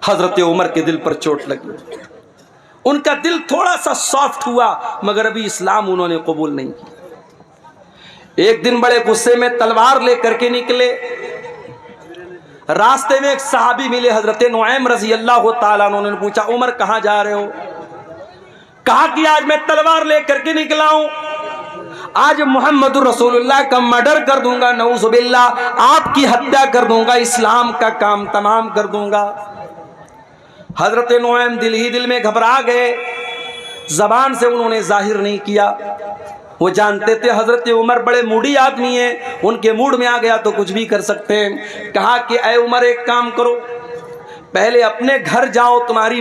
حضرت عمر کے دل پر چوٹ لگی، ان کا دل تھوڑا سا سافٹ ہوا، مگر ابھی اسلام انہوں نے قبول نہیں کیا۔ ایک دن بڑے غصے میں تلوار لے کر کے نکلے، راستے میں ایک صحابی ملے حضرت نعیم رضی اللہ تعالیٰ عنہ، انہوں نے پوچھا عمر کہاں جا رہے ہو؟ کہا کہ آج میں تلوار لے کر کے نکلا ہوں، آج محمد رسول اللہ کا مرڈر کر دوں گا، نعوذ باللہ آپ کی ہتیا کر دوں گا، اسلام کا کام تمام کر دوں گا۔ حضرت نعیم دل ہی دل میں گھبرا گئے، زبان سے انہوں نے ظاہر نہیں کیا، وہ جانتے تھے حضرت عمر بڑے موڈی آدمی ہیں، ان کے موڈ میں آ گیا تو کچھ بھی کر سکتے ہیں۔ کہا کہ اے عمر ایک کام کرو، پہلے اپنے گھر جاؤ، تمہاری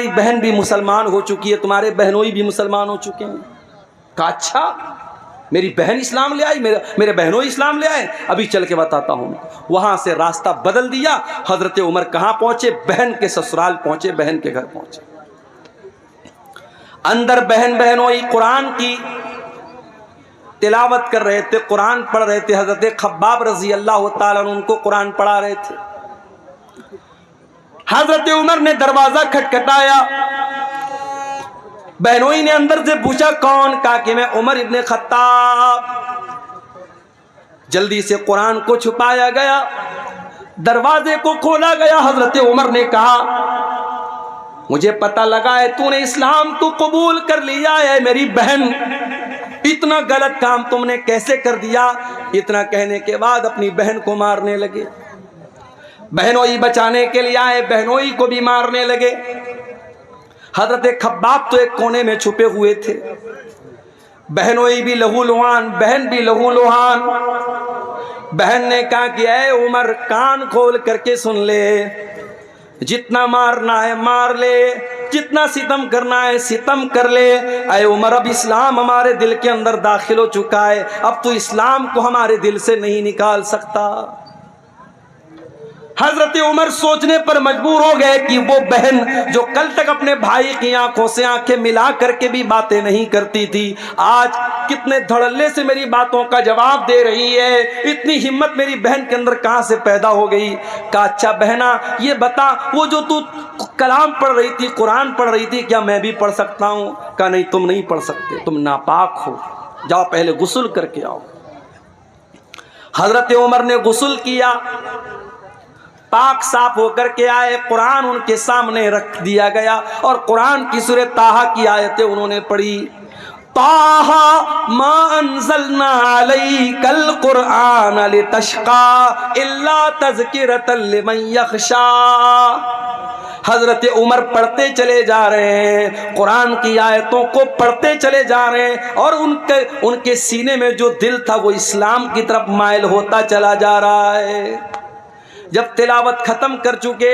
بہن بھی مسلمان ہو چکی ہے، تمہارے بہنوئی بھی مسلمان ہو چکے ہیں۔ کہا اچھا میری بہن اسلام لے آئی، میرے بہنوئی اسلام لے آئے، ابھی چل کے بتاتا ہوں۔ وہاں سے راستہ بدل دیا، حضرت عمر کہاں پہنچے؟ بہن کے سسرال پہنچے، بہن کے گھر پہنچے۔ اندر بہنوئی قرآن کی تلاوت کر رہے تھے، قرآن پڑھ رہے تھے، حضرت خباب رضی اللہ تعالیٰ عنہ ان کو قرآن پڑھا رہے تھے۔ حضرت عمر نے دروازہ کھٹکھٹایا، بہنوئی نے اندر سے پوچھا کون؟ کہا کہ میں عمر ابن خطاب۔ جلدی سے قرآن کو چھپایا گیا، دروازے کو کھولا گیا۔ حضرت عمر نے کہا مجھے پتہ لگا ہے تو نے اسلام کو قبول کر لیا ہے، میری بہن اتنا غلط کام تم نے کیسے کر دیا؟ اتنا کہنے کے بعد اپنی بہن کو مارنے لگے، بہنوئی بچانے کے لیے آئے، بہنوئی کو بھی مارنے لگے۔ حضرت خباب تو ایک کونے میں چھپے ہوئے تھے، بہنوئی بھی لہو لہان، بہن بھی لہو لہان۔ بہن نے کہا کہ اے عمر کان کھول کر کے سن لے، جتنا مارنا ہے مار لے، جتنا ستم کرنا ہے ستم کر لے۔ اے عمر اب اسلام ہمارے دل کے اندر داخل ہو چکا ہے، اب تو اسلام کو ہمارے دل سے نہیں نکال سکتا۔ حضرت عمر سوچنے پر مجبور ہو گئے کہ وہ بہن جو کل تک اپنے بھائی کی آنکھوں سے آنکھیں ملا کر کے بھی باتیں نہیں کرتی تھی، آج کتنے دھڑلے سے میری باتوں کا جواب دے رہی ہے، اتنی ہمت میری بہن کے اندر کہاں سے پیدا ہو گئی؟ کہا اچھا بہنا یہ بتا، وہ جو تو کلام پڑھ رہی تھی، قرآن پڑھ رہی تھی، کیا میں بھی پڑھ سکتا ہوں؟ کہا نہیں تم نہیں پڑھ سکتے، تم ناپاک ہو، جاؤ پہلے غسل کر کے آؤ۔ حضرت عمر نے غسل کیا، پاک صاف ہو کر کے آئے، قرآن ان کے سامنے رکھ دیا گیا اور قرآن کی سورہ طٰہٰ کی آیتیں انہوں نے پڑھی۔ طٰہٰ ما انزلنا علیک القرآن لتشقی الا تذکرۃ لمن یخشی۔ حضرت عمر پڑھتے چلے جا رہے ہیں، قرآن کی آیتوں کو پڑھتے چلے جا رہے ہیں، اور ان کے سینے میں جو دل تھا وہ اسلام کی طرف مائل ہوتا چلا جا رہا ہے۔ جب تلاوت ختم کر چکے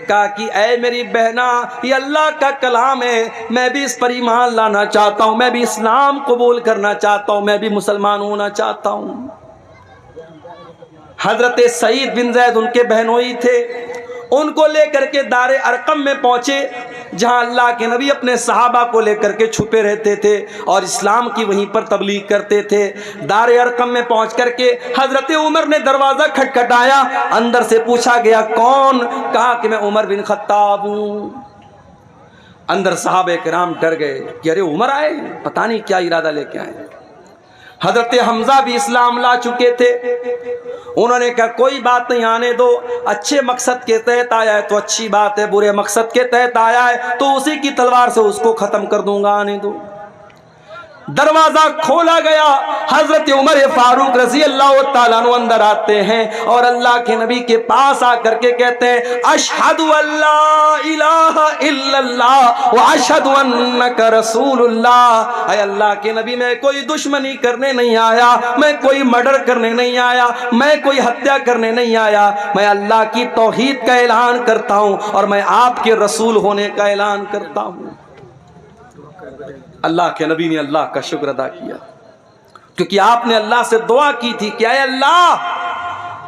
کہا کہ اے میری بہنا یہ اللہ کا کلام ہے، میں بھی اس پر ایمان لانا چاہتا ہوں، میں بھی اسلام قبول کرنا چاہتا ہوں، میں بھی مسلمان ہونا چاہتا ہوں۔ حضرت سعید بن زید ان کے بہنوئی تھے، ان کو لے کر کے دار ارقم میں پہنچے جہاں اللہ کے نبی اپنے صحابہ کو لے کر کے چھپے رہتے تھے اور اسلام کی وہیں پر تبلیغ کرتے تھے۔ دار ارقم میں پہنچ کر کے حضرت عمر نے دروازہ کھٹکھٹایا، اندر سے پوچھا گیا کون؟ کہا کہ میں عمر بن خطاب ہوں۔ اندر صحابہ کرام ڈر گئے کہ ارے عمر آئے، پتہ نہیں کیا ارادہ لے کے آئے۔ حضرت حمزہ بھی اسلام لا چکے تھے، انہوں نے کہا کوئی بات نہیں، آنے دو، اچھے مقصد کے تحت آیا ہے تو اچھی بات ہے، برے مقصد کے تحت آیا ہے تو اسی کی تلوار سے اس کو ختم کر دوں گا، آنے دو۔ دروازہ کھولا گیا، حضرت عمر فاروق رضی اللہ تعالیٰ عنہ اندر آتے ہیں اور اللہ کے نبی کے پاس آ کر کے کہتے ہیں اشہد ان لا الہ الا اللہ واشہد انک رسول اللہ۔ اے اللہ کے نبی میں کوئی دشمنی کرنے نہیں آیا، میں کوئی مرڈر کرنے نہیں آیا، میں کوئی ہتیا کرنے نہیں آیا، میں اللہ کی توحید کا اعلان کرتا ہوں اور میں آپ کے رسول ہونے کا اعلان کرتا ہوں۔ اللہ کے نبی نے اللہ کا شکر ادا کیا، کیونکہ آپ نے اللہ سے دعا کی تھی کہ اے اللہ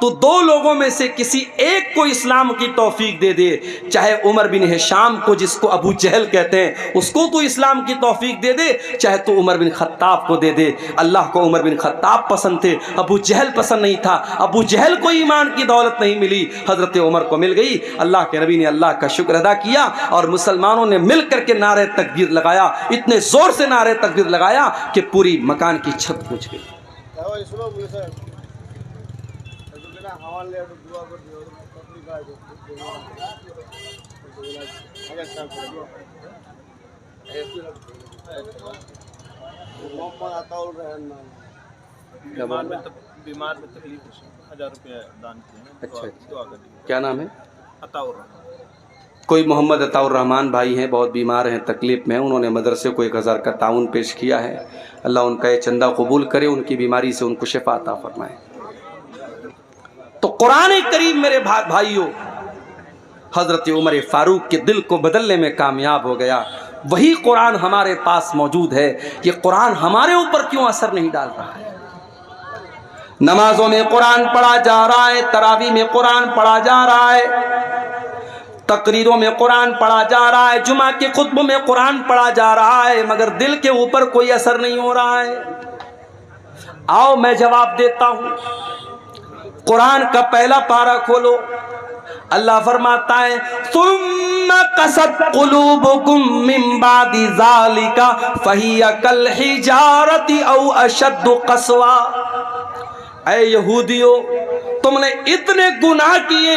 تو دو لوگوں میں سے کسی ایک کو اسلام کی توفیق دے دے، چاہے عمر بن ہشام کو جس کو ابو جہل کہتے ہیں اس کو تو اسلام کی توفیق دے دے، چاہے تو عمر بن خطاب کو دے دے۔ اللہ کو عمر بن خطاب پسند تھے، ابو جہل پسند نہیں تھا۔ ابو جہل کو ایمان کی دولت نہیں ملی، حضرت عمر کو مل گئی۔ اللہ کے نبی نے اللہ کا شکر ادا کیا اور مسلمانوں نے مل کر کے نعرہ تکبیر لگایا، اتنے زور سے نعرہ تکبیر لگایا کہ پوری مکان کی چھت پہنچ گئی۔ بیمار میں تکلیف 1000 روپے دان کیے ہیں۔ اچھا، کیا نام ہے؟ عطا الرحمان۔ کوئی محمد عطا الرحمان بھائی ہیں، بہت بیمار ہیں، تکلیف میں، انہوں نے مدرسے کو 1000 کا تعاون پیش کیا ہے۔ اللہ ان کا یہ چندہ قبول کرے، ان کی بیماری سے ان کو شفا عطا فرمائے۔ تو قرآن کریم میرے بھائیوں حضرت عمر فاروق کے دل کو بدلنے میں کامیاب ہو گیا۔ وہی قرآن ہمارے پاس موجود ہے، یہ قرآن ہمارے اوپر کیوں اثر نہیں ڈال رہا ہے؟ نمازوں میں قرآن پڑھا جا رہا ہے، تراویح میں قرآن پڑھا جا رہا ہے، تقریروں میں قرآن پڑھا جا رہا ہے، جمعہ کے خطبوں میں قرآن پڑھا جا رہا ہے، مگر دل کے اوپر کوئی اثر نہیں ہو رہا ہے۔ آؤ میں جواب دیتا ہوں، قرآن کا پہلا پارہ کھولو، اللہ فرماتا ہے ثم قست قلوبکم من بعد ذالک فہی کالحجارۃ او اشد قسوا۔ اے یہودیو، تم نے اتنے گناہ کیے،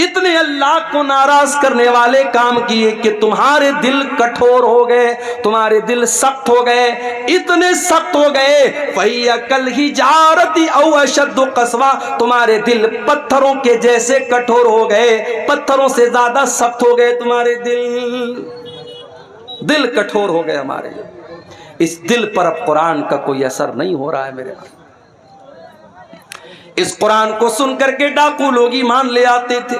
اتنے اللہ کو ناراض کرنے والے کام کیے کہ تمہارے دل کٹھور ہو گئے، تمہارے دل سخت ہو گئے، اتنے سخت ہو گئے فَهِيَ كَالْحِجَارَةِ أَوْ أَشَدُّ قَسْوَةً، تمہارے دل پتھروں کے جیسے کٹھور ہو گئے، پتھروں سے زیادہ سخت ہو گئے تمہارے دل کٹھور ہو گئے ہمارے۔ اس دل پر اب قرآن کا کوئی اثر نہیں ہو رہا ہے میرے بھائی۔ اس قرآن کو سن کر کے ڈاکو لوگ ایمان لے آتے تھے۔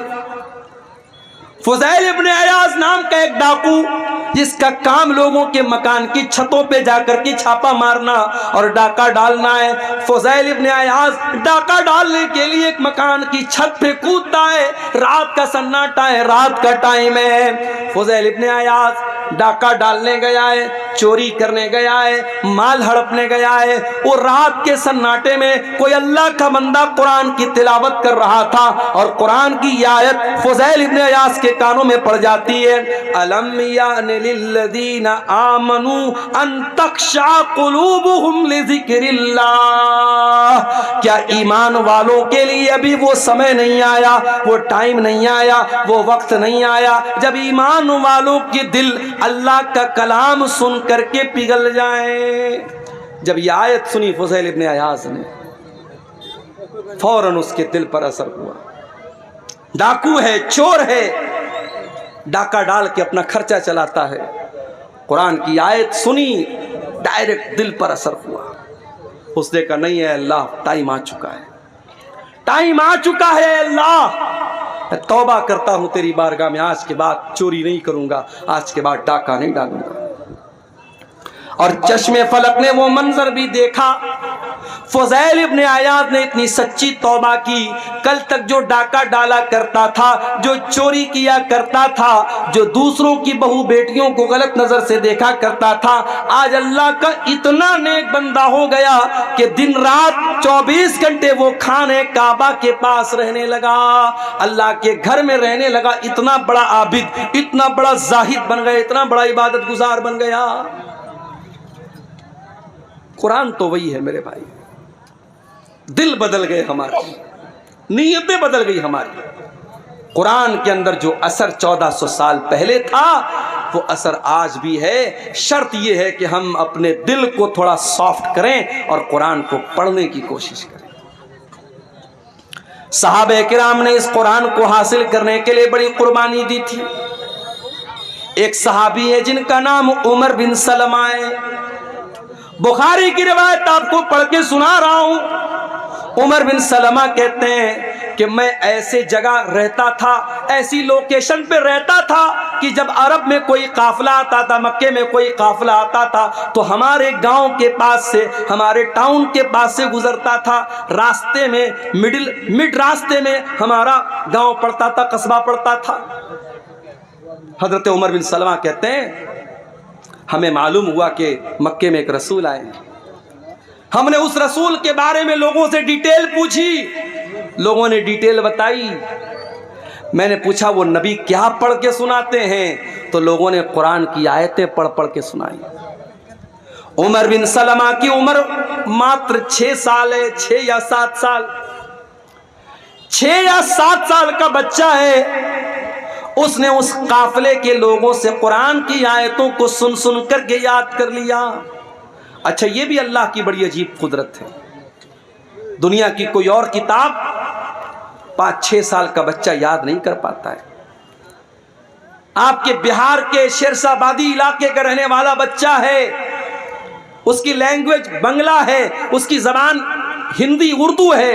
فضیل ابن عیاض نام کا ایک ڈاکو، جس کا کام لوگوں کے مکان کی چھتوں پہ جا کر کے چھاپا مارنا اور ڈاکہ ڈالنا ہے۔ فضیل ابن عیاض ڈاکہ ڈالنے کے لیے ایک مکان کی چھت پہ کودتا ہے، رات کا سناٹا ہے، رات کا ٹائم ہے، فضیل ابن عیاض ڈاکہ ڈالنے گیا ہے، چوری کرنے گیا ہے، مال ہڑپنے گیا ہے۔ وہ رات کے سناٹے میں کوئی اللہ کا بندہ قرآن کی تلاوت کر رہا تھا اور قرآن کی یہ آیت فضیل ابن عیاض کے کانوں میں پڑ جاتی ہے، الم یان للذین آمنوا ان تخشع قلوبہم لذکر اللہ، کیا ایمان والوں کے لیے ابھی وہ سمے نہیں آیا، وہ ٹائم نہیں آیا، وہ وقت نہیں آیا جب ایمان والوں کے دل اللہ کا کلام سن کر کے پگھل جائیں؟ جب یہ آیت سنی فضیل ابن عیاض نے، فوراً اس کے دل پر اثر ہوا۔ ڈاکو ہے، چور ہے، ڈاکہ ڈال کے اپنا خرچہ چلاتا ہے، قرآن کی آیت سنی، ڈائریکٹ دل پر اثر ہوا۔ اس نے کہا نہیں ہے اللہ، ٹائم آ چکا ہے، ٹائم آ چکا ہے اللہ، میں توبہ کرتا ہوں تیری بارگاہ میں، آج کے بعد چوری نہیں کروں گا، آج کے بعد ڈاکہ نہیں ڈالوں گا۔ اور چشم فلک نے وہ منظر بھی دیکھا، فضیل ابن عیاض نے اتنی سچی توبہ کی، کل تک جو ڈاکہ ڈالا کرتا تھا، جو چوری کیا کرتا تھا، جو دوسروں کی بہو بیٹیوں کو غلط نظر سے دیکھا کرتا تھا، آج اللہ کا اتنا نیک بندہ ہو گیا کہ دن رات 24 گھنٹے وہ خانے کعبہ کے پاس رہنے لگا، اللہ کے گھر میں رہنے لگا، اتنا بڑا عابد، اتنا بڑا زاہد بن گیا، اتنا بڑا عبادت گزار بن گیا۔ قرآن تو وہی ہے میرے بھائی، دل بدل گئے ہمارے، نیتیں بدل گئی ہماری۔ قرآن کے اندر جو اثر 1400 سال پہلے تھا وہ اثر آج بھی ہے، شرط یہ ہے کہ ہم اپنے دل کو تھوڑا سافٹ کریں اور قرآن کو پڑھنے کی کوشش کریں۔ صحابہ کرام نے اس قرآن کو حاصل کرنے کے لیے بڑی قربانی دی تھی۔ ایک صحابی ہے جن کا نام عمر بن سلمہ ہے، بخاری کی روایت آپ کو پڑھ کے سنا رہا ہوں۔ عمر بن سلمہ کہتے ہیں کہ میں ایسے جگہ رہتا تھا، ایسی لوکیشن پہ رہتا تھا کہ جب عرب میں کوئی قافلہ آتا تھا، مکے میں کوئی قافلہ آتا تھا تو ہمارے گاؤں کے پاس سے، ہمارے ٹاؤن کے پاس سے گزرتا تھا، راستے میں مڈ راستے میں ہمارا گاؤں پڑتا تھا، قصبہ پڑتا تھا۔ حضرت عمر بن سلمہ کہتے ہیں ہمیں معلوم ہوا کہ مکے میں ایک رسول آئے ہیں، ہم نے اس رسول کے بارے میں لوگوں سے ڈیٹیل پوچھی، لوگوں نے ڈیٹیل بتائی۔ میں نے پوچھا وہ نبی کیا پڑھ کے سناتے ہیں؟ تو لوگوں نے قرآن کی آیتیں پڑھ کے سنائی۔ عمر بن سلمہ کی عمر ماتر 6 سال ہے، 6 یا 7 سال، 6 یا 7 سال کا بچہ ہے۔ اس نے اس قافلے کے لوگوں سے قرآن کی آیتوں کو سن کر کے یاد کر لیا۔ اچھا یہ بھی اللہ کی بڑی عجیب قدرت ہے، دنیا کی کوئی اور کتاب 5-6 سال کا بچہ یاد نہیں کر پاتا ہے۔ آپ کے بہار کے شیرشاہ آبادی علاقے کا رہنے والا بچہ ہے، اس کی لینگویج بنگلہ ہے، اس کی زبان ہندی اردو ہے،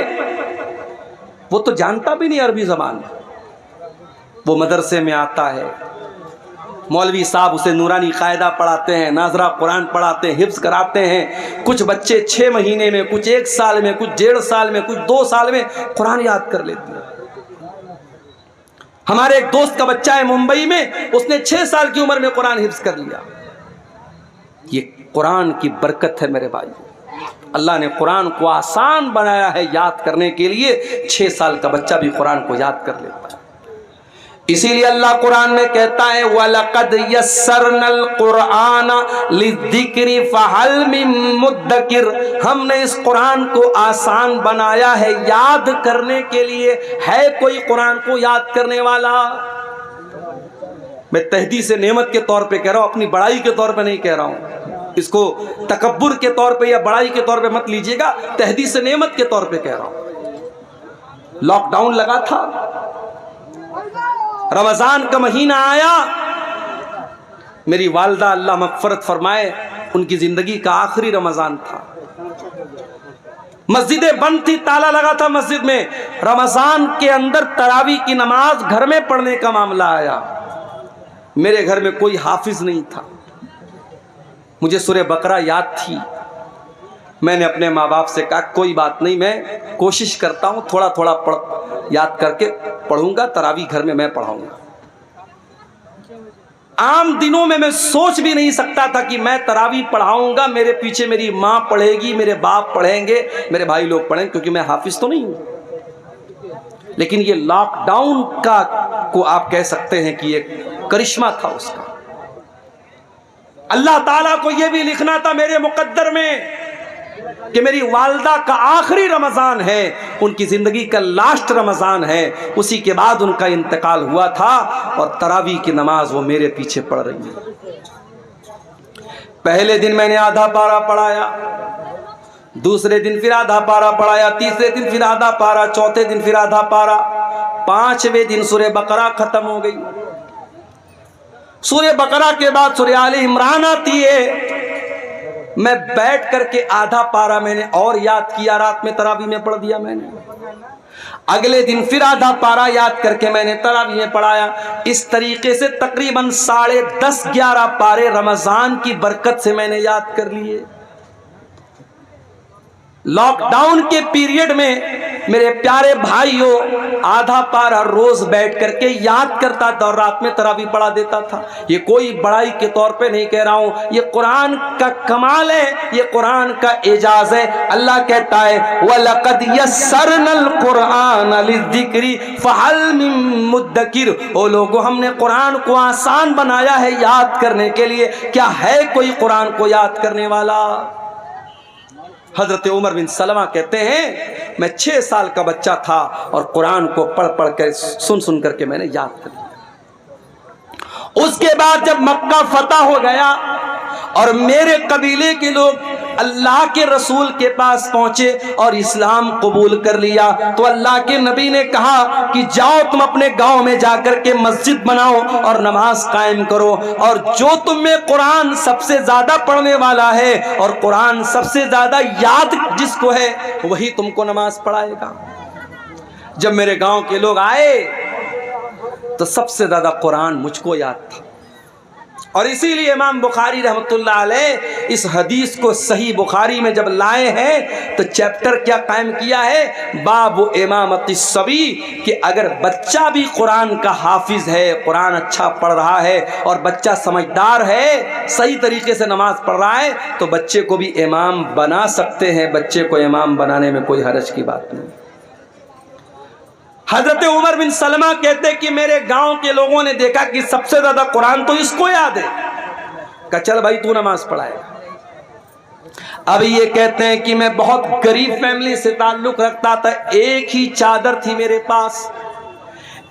وہ تو جانتا بھی نہیں عربی زبان، وہ مدرسے میں آتا ہے، مولوی صاحب اسے نورانی قاعدہ پڑھاتے ہیں، ناظرہ قرآن پڑھاتے ہیں، حفظ کراتے ہیں۔ کچھ بچے 6 مہینے میں، کچھ 1 سال میں، کچھ 1.5 سال میں، کچھ 2 سال میں قرآن یاد کر لیتے ہیں۔ ہمارے ایک دوست کا بچہ ہے ممبئی میں، اس نے 6 سال کی عمر میں قرآن حفظ کر لیا۔ یہ قرآن کی برکت ہے میرے بھائی، اللہ نے قرآن کو آسان بنایا ہے یاد کرنے کے لیے، 6 سال کا بچہ بھی قرآن کو یاد کر لیتا ہے۔ اسی لیے اللہ قرآن میں کہتا ہے وَلَقَدْ يَسَّرْنَا الْقُرْآنَ لِلذِّكْرِ فَهَلْ مِن مُدَّكِرٍ، ہم نے اس قرآن کو آسان بنایا ہے یاد کرنے کے لیے، ہے کوئی قرآن کو یاد کرنے والا؟ میں تحدیث نعمت کے طور پہ کہہ رہا ہوں، اپنی بڑائی کے طور پہ نہیں کہہ رہا ہوں، اس کو تکبر کے طور پہ یا بڑائی کے طور پہ مت لیجئے گا، تحدیث نعمت کے طور پہ کہہ رہا ہوں۔ لاک ڈاؤن لگا تھا، رمضان کا مہینہ آیا، میری والدہ اللہ مغفرت فرمائے، ان کی زندگی کا آخری رمضان تھا، مسجدیں بند تھی، تالا لگا تھا مسجد میں، رمضان کے اندر تراویح کی نماز گھر میں پڑھنے کا معاملہ آیا۔ میرے گھر میں کوئی حافظ نہیں تھا، مجھے سورہ بقرہ یاد تھی، میں نے اپنے ماں باپ سے کہا کوئی بات نہیں، میں کوشش کرتا ہوں تھوڑا تھوڑا یاد کر کے پڑھوں گا، تراویح گھر میں پڑھاؤں گا۔ عام دنوں میں سوچ بھی نہیں سکتا تھا کہ میں تراویح پڑھاؤں گا، میرے پیچھے میری ماں پڑھے گی، میرے باپ پڑھیں گے، میرے بھائی لوگ پڑھیں گے، کیونکہ میں حافظ تو نہیں ہوں۔ لیکن یہ لاک ڈاؤن کو آپ کہہ سکتے ہیں کہ یہ کرشمہ تھا اس کا۔ اللہ تعالیٰ کو یہ بھی لکھنا تھا میرے مقدر میں کہ میری والدہ کا آخری رمضان ہے، ان کی زندگی کا لاسٹ رمضان ہے، اسی کے بعد ان کا انتقال ہوا تھا، اور تراویح کی نماز وہ میرے پیچھے پڑھ رہی ہے۔ پہلے دن میں نے آدھا پارہ پڑھایا، دوسرے دن پھر آدھا پارہ پڑھایا، تیسرے دن پھر آدھا پارہ، چوتھے دن پھر آدھا پارہ، 5ویں دن سورہ بقرہ ختم ہو گئی۔ سورہ بقرہ کے بعد سورہ آل عمران آتی ہے، میں بیٹھ کر کے آدھا پارہ میں نے اور یاد کیا، رات میں تراویح میں پڑھ دیا میں نے، اگلے دن پھر آدھا پارہ یاد کر کے میں نے تراویح میں پڑھایا۔ اس طریقے سے تقریباً 10:30-11 پارے رمضان کی برکت سے میں نے یاد کر لیے۔ لاک ڈاؤن کے پیریڈ میں میرے پیارے بھائیوں آدھا پارہ روز بیٹھ کر کے یاد کرتا تھا اور رات میں تراویح پڑھا دیتا تھا۔ یہ کوئی بڑائی کے طور پہ نہیں کہہ رہا ہوں، یہ قرآن کا کمال ہے، یہ قرآن کا اعجاز ہے۔ اللہ کہتا ہے وَلَقَدْ يَسَّرْنَا الْقُرْآنَ لِلذِّكْرِ فَهَلْ مِن مُدَّكِرٍ، او لوگو ہم نے قرآن کو آسان بنایا ہے یاد کرنے کے لیے، کیا ہے کوئی قرآن کو یاد کرنے والا؟ حضرت عمر بن سلمہ کہتے ہیں میں 6 سال کا بچہ تھا اور قرآن کو پڑھ کر سن کر کے میں نے یاد کر لیا۔ اس کے بعد جب مکہ فتح ہو گیا اور میرے قبیلے کے لوگ اللہ کے رسول کے پاس پہنچے اور اسلام قبول کر لیا، تو اللہ کے نبی نے کہا کہ جاؤ تم اپنے گاؤں میں جا کر کے مسجد بناؤ اور نماز قائم کرو، اور جو تم میں قرآن سب سے زیادہ پڑھنے والا ہے اور قرآن سب سے زیادہ یاد جس کو ہے وہی تم کو نماز پڑھائے گا۔ جب میرے گاؤں کے لوگ آئے تو سب سے زیادہ قرآن مجھ کو یاد تھا، اور اسی لیے امام بخاری رحمۃ اللہ علیہ اس حدیث کو صحیح بخاری میں جب لائے ہیں تو چیپٹر کیا قائم کیا ہے؟ باب امامت الصبی، کہ اگر بچہ بھی قرآن کا حافظ ہے، قرآن اچھا پڑھ رہا ہے اور بچہ سمجھدار ہے، صحیح طریقے سے نماز پڑھ رہا ہے، تو بچے کو بھی امام بنا سکتے ہیں، بچے کو امام بنانے میں کوئی حرج کی بات نہیں۔ حضرت عمر بن سلمہ کہتے کہ میرے گاؤں کے لوگوں نے دیکھا کہ سب سے زیادہ قرآن تو اس کو یاد ہے، کہا چل بھائی تو نماز پڑھائے۔ اب یہ کہتے ہیں کہ میں بہت غریب فیملی سے تعلق رکھتا تھا، ایک ہی چادر تھی میرے پاس،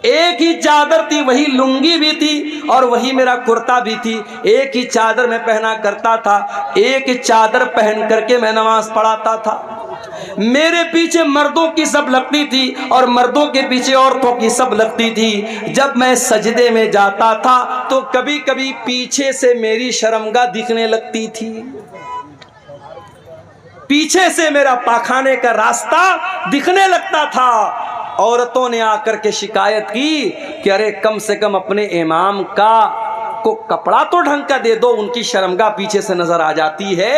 ایک ہی چادر تھی، وہی لنگی بھی تھی اور وہی میرا کرتا بھی تھی، ایک ہی چادر میں پہنا کرتا تھا، ایک چادر پہن کر کے میں نماز پڑھاتا تھا۔ میرے پیچھے مردوں کی سب لگتی تھی اور مردوں کے پیچھے عورتوں کی سب لگتی تھی۔ جب میں سجدے میں جاتا تھا تو کبھی کبھی پیچھے سے میری شرمگاہ دکھنے لگتی تھی، پیچھے سے میرا پاخانے کا راستہ دکھنے لگتا تھا۔ عورتوں نے آ کر کے شکایت کی کہ ارے کم سے کم اپنے امام کو کپڑا تو ڈھنگ کا دے دو، ان کی شرمگاہ پیچھے سے نظر آ جاتی ہے۔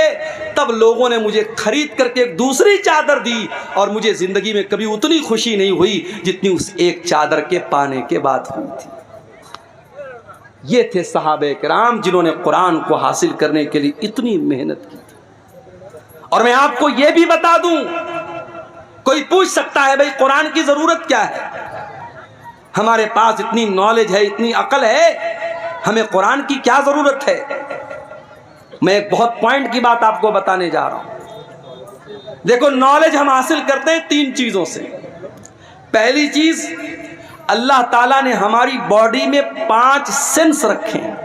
تب لوگوں نے مجھے خرید کر کے ایک دوسری چادر دی، اور مجھے زندگی میں کبھی اتنی خوشی نہیں ہوئی جتنی اس ایک چادر کے پانے کے بعد ہوئی تھی۔ یہ تھے صحابہ کرام جنہوں نے قرآن کو حاصل کرنے کے لیے اتنی محنت کی تھی۔ اور میں آپ کو یہ بھی بتا دوں، کوئی پوچھ سکتا ہے بھئی قرآن کی ضرورت کیا ہے؟ ہمارے پاس اتنی نالج ہے، اتنی عقل ہے، ہمیں قرآن کی کیا ضرورت ہے؟ میں ایک بہت پوائنٹ کی بات آپ کو بتانے جا رہا ہوں۔ دیکھو، نالج ہم حاصل کرتے ہیں 3 چیزوں سے۔ پہلی چیز، اللہ تعالیٰ نے ہماری باڈی میں 5 سینس رکھے ہیں،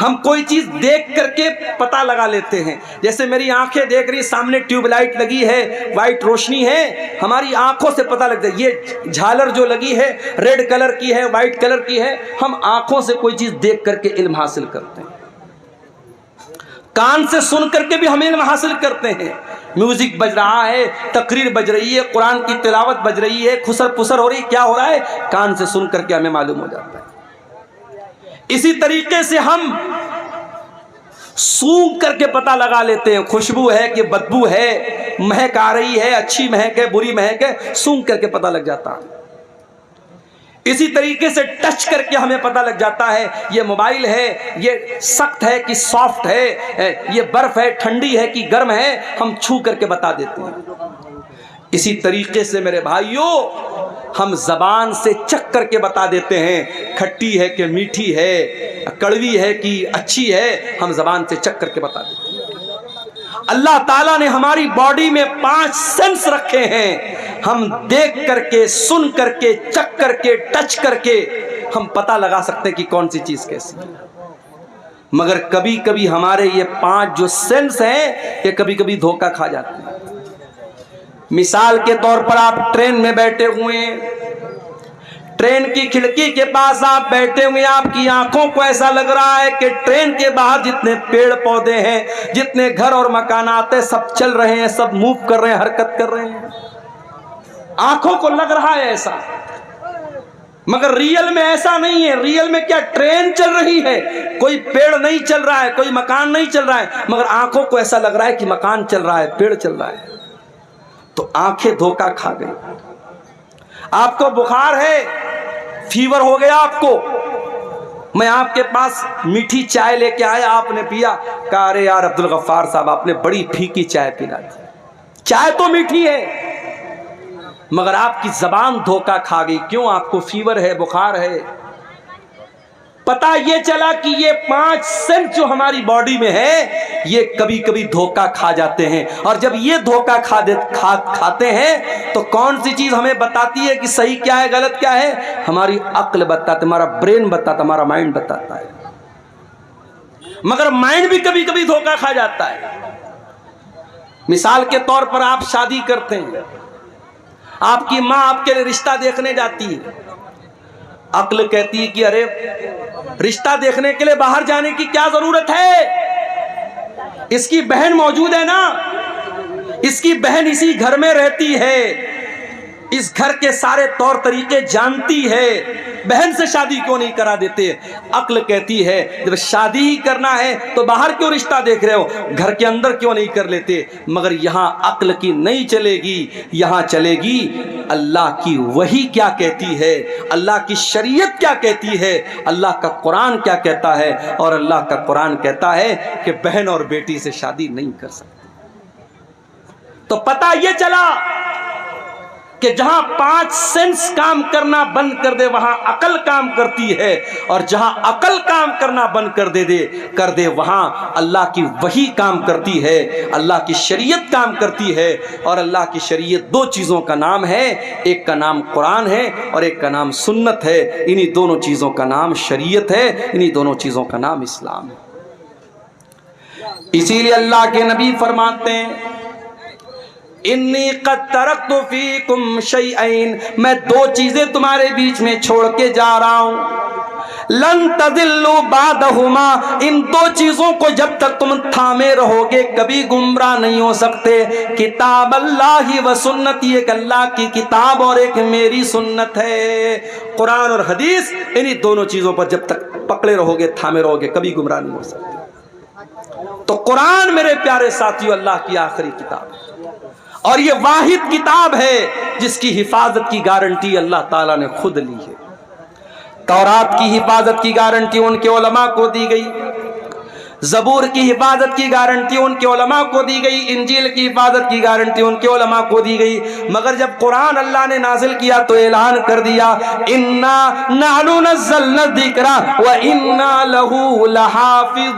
ہم کوئی چیز دیکھ کر کے پتہ لگا لیتے ہیں۔ جیسے میری آنکھیں دیکھ رہی، سامنے ٹیوب لائٹ لگی ہے، وائٹ روشنی ہے، ہماری آنکھوں سے پتہ لگتا ہے یہ جھالر جو لگی ہے ریڈ کلر کی ہے، وائٹ کلر کی ہے۔ ہم آنکھوں سے کوئی چیز دیکھ کر کے علم حاصل کرتے ہیں، کان سے سن کر کے بھی ہم علم حاصل کرتے ہیں۔ میوزک بج رہا ہے، تقریر بج رہی ہے، قرآن کی تلاوت بج رہی ہے، خسر پسر ہو رہی ہے، کیا ہو رہا ہے؟ کان سے سن کر کے ہمیں معلوم ہو جاتا ہے۔ اسی طریقے سے ہم سونگھ کر کے پتہ لگا لیتے ہیں، خوشبو ہے کہ بدبو ہے، مہک آ رہی ہے، اچھی مہک ہے، بری مہک ہے، سونگھ کر کے پتہ لگ جاتا ہے۔ اسی طریقے سے ٹچ کر کے ہمیں پتہ لگ جاتا ہے یہ موبائل ہے، یہ سخت ہے کہ سافٹ ہے، یہ برف ہے، ٹھنڈی ہے کہ گرم ہے، ہم چھو کر کے بتا دیتے ہیں۔ اسی طریقے سے میرے بھائیوں، ہم زبان سے چکھ کر کے بتا دیتے ہیں، کھٹی ہے کہ میٹھی ہے، کڑوی ہے کہ اچھی ہے، ہم زبان سے چکھ کر کے بتا دیتے ہیں۔ اللہ تعالیٰ نے ہماری باڈی میں 5 سینس رکھے ہیں، ہم دیکھ کر کے، سن کر کے، چکھ کر کے، ٹچ کر کے ہم پتہ لگا سکتے ہیں کہ کون سی چیز کیسی ہے۔ مگر کبھی کبھی ہمارے یہ 5 جو سینس ہیں یہ کبھی کبھی دھوکہ کھا جاتے ہیں۔ مثال کے طور پر آپ ٹرین میں بیٹھے ہوئے ہیں، ٹرین کی کھڑکی کے پاس آپ بیٹھے ہوئے، آپ کی آنکھوں کو ایسا لگ رہا ہے کہ ٹرین کے باہر جتنے پیڑ پودے ہیں، جتنے گھر اور مکانات ہیں، سب چل رہے ہیں، سب موو کر رہے ہیں، حرکت کر رہے ہیں، آنکھوں کو لگ رہا ہے ایسا۔ مگر ریئل میں ایسا نہیں ہے۔ ریئل میں کیا ٹرین چل رہی ہے، کوئی پیڑ نہیں چل رہا ہے، کوئی مکان نہیں چل رہا ہے، مگر آنکھوں کو ایسا لگ رہا ہے کہ مکان چل رہا ہے، پیڑ چل رہا ہے۔ تو آنکھیں دھوکہ کھا گئی۔ آپ کو بخار ہے، فیور ہو گیا آپ کو، میں آپ کے پاس میٹھی چائے لے کے آیا، آپ نے پیا، کہا ارے یار عبدالغفار صاحب آپ نے بڑی پھیکی چائے پلا دی، چائے تو میٹھی ہے، مگر آپ کی زبان دھوکہ کھا گئی۔ کیوں؟ آپ کو فیور ہے، بخار ہے۔ پتہ یہ چلا کہ یہ 5 سینس جو ہماری باڈی میں ہے یہ کبھی کبھی دھوکہ کھا جاتے ہیں، اور جب یہ دھوکہ کھاتے ہیں تو کون سی چیز ہمیں بتاتی ہے کہ صحیح کیا ہے، غلط کیا ہے؟ ہماری عقل بتاتا، ہمارا برین بتاتا، ہمارا مائنڈ بتاتا ہے۔ مگر مائنڈ بھی کبھی کبھی دھوکہ کھا جاتا ہے۔ مثال کے طور پر آپ شادی کرتے ہیں، آپ کی ماں آپ کے لیے رشتہ دیکھنے جاتی ہے، عقل کہتی ہے کہ ارے رشتہ دیکھنے کے لیے باہر جانے کی کیا ضرورت ہے، اس کی بہن موجود ہے نا، اس کی بہن اسی گھر میں رہتی ہے، اس گھر کے سارے طور طریقے جانتی ہے، بہن سے شادی کیوں نہیں کرا دیتے؟ عقل کہتی ہے جب شادی ہی کرنا ہے تو باہر کیوں رشتہ دیکھ رہے ہو، گھر کے اندر کیوں نہیں کر لیتے؟ مگر یہاں عقل کی نہیں چلے گی، یہاں چلے گی اللہ کی وحی کیا کہتی ہے، اللہ کی شریعت کیا کہتی ہے، اللہ کا قرآن کیا کہتا ہے۔ اور اللہ کا قرآن کہتا ہے کہ بہن اور بیٹی سے شادی نہیں کر سکتے۔ تو پتہ یہ چلا کہ جہاں 5 سینس کام کرنا بند کر دے وہاں عقل کام کرتی ہے، اور جہاں عقل کام کرنا بند کر دے وہاں اللہ کی وحی کام کرتی ہے، اللہ کی شریعت کام کرتی ہے۔ اور اللہ کی شریعت 2 چیزوں کا نام ہے، ایک کا نام قرآن ہے اور ایک کا نام سنت ہے۔ انہی دونوں چیزوں کا نام شریعت ہے، انہی دونوں چیزوں کا نام اسلام ہے۔ اسی لیے اللہ کے نبی فرماتے ہیں انی قد ترکت فیکم شیئین، میں 2 چیزیں تمہارے بیچ میں چھوڑ کے جا رہا ہوں، لن تضلوا بعدہما، ان 2 چیزوں کو جب تک تم تھامے رہو گے کبھی گمراہ نہیں ہو سکتے، کتاب اللہ و سنتی، ایک اللہ کی کتاب اور ایک میری سنت ہے۔ قرآن اور حدیث، انہی دونوں چیزوں پر جب تک پکڑے رہو گے، تھامے رہو گے، کبھی گمراہ نہیں ہو سکتے۔ تو قرآن میرے پیارے ساتھیو اللہ کی آخری کتاب ہے، اور یہ واحد کتاب ہے جس کی حفاظت کی گارنٹی اللہ تعالیٰ نے خود لی ہے۔ تورات کی حفاظت کی گارنٹی ان کے علماء کو دی گئی، زبور کی حفاظت کی گارنٹی ان کے علماء کو دی گئی، انجیل کی حفاظت کی گارنٹی ان کے علماء کو دی گئی، مگر جب قرآن اللہ نے نازل کیا تو اعلان کر دیا انا نحن نزلنا الذکر وانا لہ لحافظون،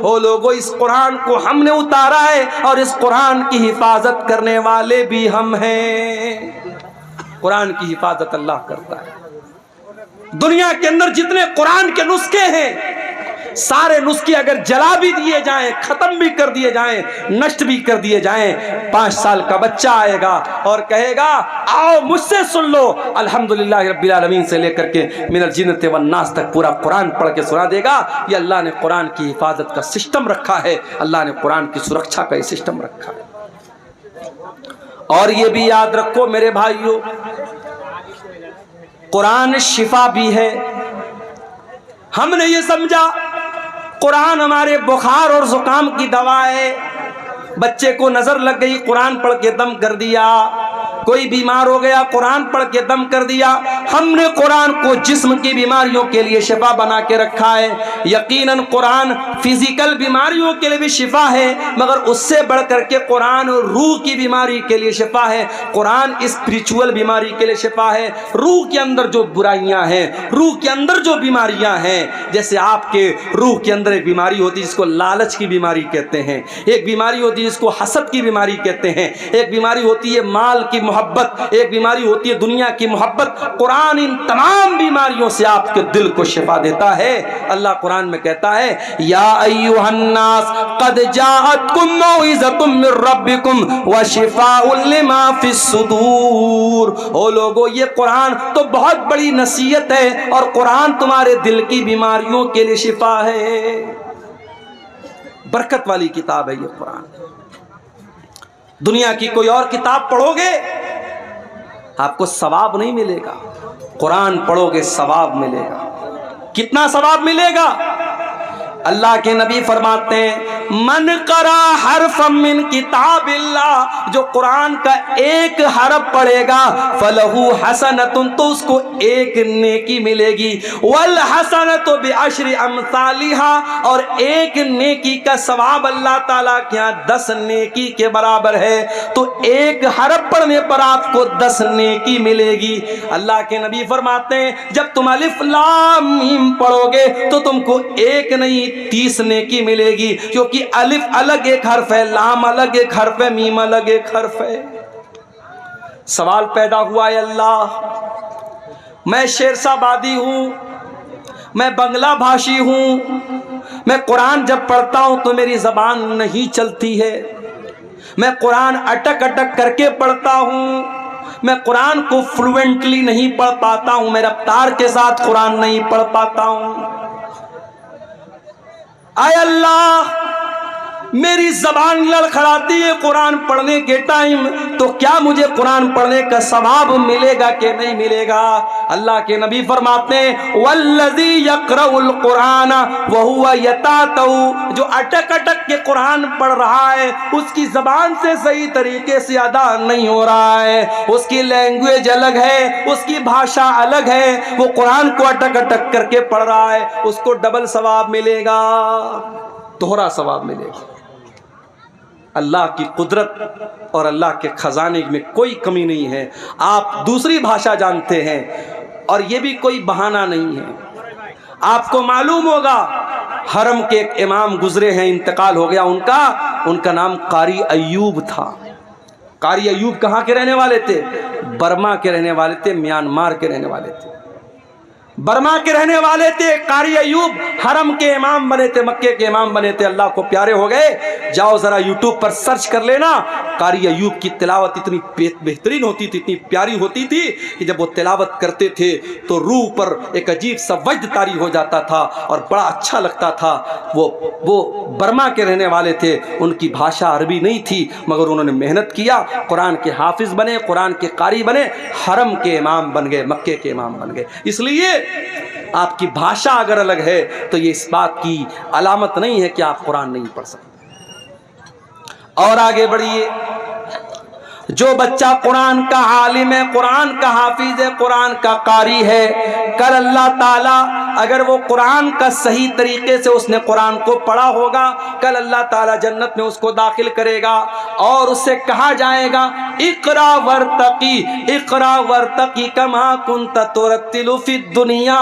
او لوگو اس قرآن کو ہم نے اتارا ہے اور اس قرآن کی حفاظت کرنے والے بھی ہم ہیں۔ قرآن کی حفاظت اللہ کرتا ہے۔ دنیا کے اندر جتنے قرآن کے نسخے ہیں، سارے نسخے اگر جلا بھی دیے جائیں، ختم بھی کر دیے جائیں، نشٹ بھی کر دیے جائیں، 5 سال کا بچہ آئے گا اور کہے گا آؤ مجھ سے سن لو، الحمدللہ رب العالمین سے لے کر کے من الجنۃ والناس تک پورا قرآن پڑھ کے سنا دے گا۔ یہ اللہ نے قرآن کی حفاظت کا سسٹم رکھا ہے، اللہ نے قرآن کی سرکشا کا یہ سسٹم رکھا ہے۔ اور یہ بھی یاد رکھو میرے بھائیو، قرآن شفا بھی ہے۔ ہم نے یہ سمجھا قرآن ہمارے بخار اور زکام کی دوا ہے، بچے کو نظر لگ گئی قرآن پڑھ کے دم کر دیا، کوئی بیمار ہو گیا قرآن پڑھ کے دم کر دیا۔ ہم نے قرآن کو جسم کی بیماریوں کے لیے شفا بنا کے رکھا ہے۔ یقیناً قرآن فزیکل بیماریوں کے لیے بھی شفا ہے، مگر اس سے بڑھ کر کے قرآن روح کی بیماری کے لیے شفا ہے، قرآن اسپریچول بیماری کے لیے شفا ہے۔ روح کے اندر جو برائیاں ہیں، روح کے اندر جو بیماریاں ہیں، جیسے آپ کے روح کے اندر ایک بیماری ہوتی ہے جس کو لالچ کی بیماری کہتے ہیں، ایک بیماری ہوتی ہے جس کو حسد کی بیماری کہتے ہیں، ایک بیماری ہوتی ہے مال کی محبت، ایک بیماری ہوتی ہے دنیا کی محبت۔ قرآن ان تمام بیماریوں سے آپ کے دل کو شفا دیتا ہے۔ اللہ قرآن میں کہتا ہے یا ایھا الناس قد جاءتکم موعظۃ من ربکم وشفاء لما فی الصدور، او لوگو یہ قرآن تو بہت بڑی نصیحت ہے اور قرآن تمہارے دل کی بیماریوں کے لیے شفا ہے۔ برکت والی کتاب ہے یہ قرآن۔ دنیا کی کوئی اور کتاب پڑھو گے آپ کو ثواب نہیں ملے گا، قرآن پڑھو گے ثواب ملے گا۔ کتنا ثواب ملے گا؟ اللہ کے نبی فرماتے ہیں من قرأ حرفا من کتاب اللہ، جو قرآن کا ایک حرف پڑھے گا فلہ حسنۃ، تو اس کو ایک نیکی ملے گی، والحسنۃ بعشر امثالها، اور ایک نیکی کا ثواب اللہ تعالیٰ کے یہاں 10 نیکی کے برابر ہے۔ تو ایک حرف پڑھنے پر آپ کو 10 نیکی ملے گی۔ اللہ کے نبی فرماتے ہیں جب تم الف لام میم پڑھو گے تو تم کو ایک نہیں 30 نیکی ملے گی، کیونکہ الف الگ ایک حرف ہے، لام الگ ایک حرف ہے، میم الگ ایک حرف ہے۔ سوال پیدا ہوا ہے اللہ، میں شیرسا بادی ہوں، میں بنگلہ بھاشی ہوں، میں قرآن جب پڑھتا ہوں تو میری زبان نہیں چلتی ہے، میں قرآن اٹک اٹک کر کے پڑھتا ہوں، میں قرآن کو فلوئنٹلی نہیں پڑھ پاتا ہوں، میں رفتار کے ساتھ قرآن نہیں پڑھ پاتا ہوں۔ اے اللہ میری زبان لڑکھڑاتی ہے قرآن پڑھنے کے ٹائم، تو کیا مجھے قرآن پڑھنے کا ثواب ملے گا کہ نہیں ملے گا؟ اللہ کے نبی فرماتے ہیں والذی یقرأ القرآن وہو یتاتہ، جو اٹک اٹک کے قرآن پڑھ رہا ہے اس کی زبان سے صحیح طریقے سے ادا نہیں ہو رہا ہے، اس کی لینگویج الگ ہے، اس کی بھاشا الگ ہے، وہ قرآن کو اٹک اٹک کر کے پڑھ رہا ہے، اس کو ڈبل ثواب ملے گا، دوہرا ثواب ملے گا۔ اللہ کی قدرت اور اللہ کے خزانے میں کوئی کمی نہیں ہے۔ آپ دوسری بھاشا جانتے ہیں اور یہ بھی کوئی بہانہ نہیں ہے۔ آپ کو معلوم ہوگا حرم کے ایک امام گزرے ہیں، انتقال ہو گیا ان کا نام قاری ایوب تھا۔ قاری ایوب کہاں کے رہنے والے تھے؟ برما کے رہنے والے تھے، میانمار کے رہنے والے تھے، برما کے رہنے والے تھے۔ قاری ایوب حرم کے امام بنے تھے، مکے کے امام بنے تھے، اللہ کو پیارے ہو گئے۔ جاؤ ذرا یوٹیوب پر سرچ کر لینا، قاری ایوب کی تلاوت اتنی بہترین ہوتی تھی، اتنی پیاری ہوتی تھی کہ جب وہ تلاوت کرتے تھے تو روح پر ایک عجیب سا وجد طاری ہو جاتا تھا اور بڑا اچھا لگتا تھا۔ وہ برما کے رہنے والے تھے، ان کی بھاشا عربی نہیں تھی، مگر انہوں نے محنت کیا، قرآن کے حافظ بنے، قرآن کے قاری بنے، حرم کے امام بن گئے، مکے کے امام بن گئے۔ اس لیے آپ کی بھاشا اگر الگ ہے تو یہ اس بات کی علامت نہیں ہے کہ آپ قرآن نہیں پڑھ سکتے۔ اور آگے بڑھیے، جو بچہ قرآن کا عالم ہے، قرآن کا حافظ ہے، قرآن کا قاری ہے، کل اللہ تعالیٰ اگر وہ قرآن کا صحیح طریقے سے اس نے قرآن کو پڑھا ہوگا، کل اللہ تعالیٰ جنت میں اس کو داخل کرے گا اور اس سے کہا جائے گا اقرا ورتقی، اقرا ورتقی کما کنت ترتل فی الدنیا۔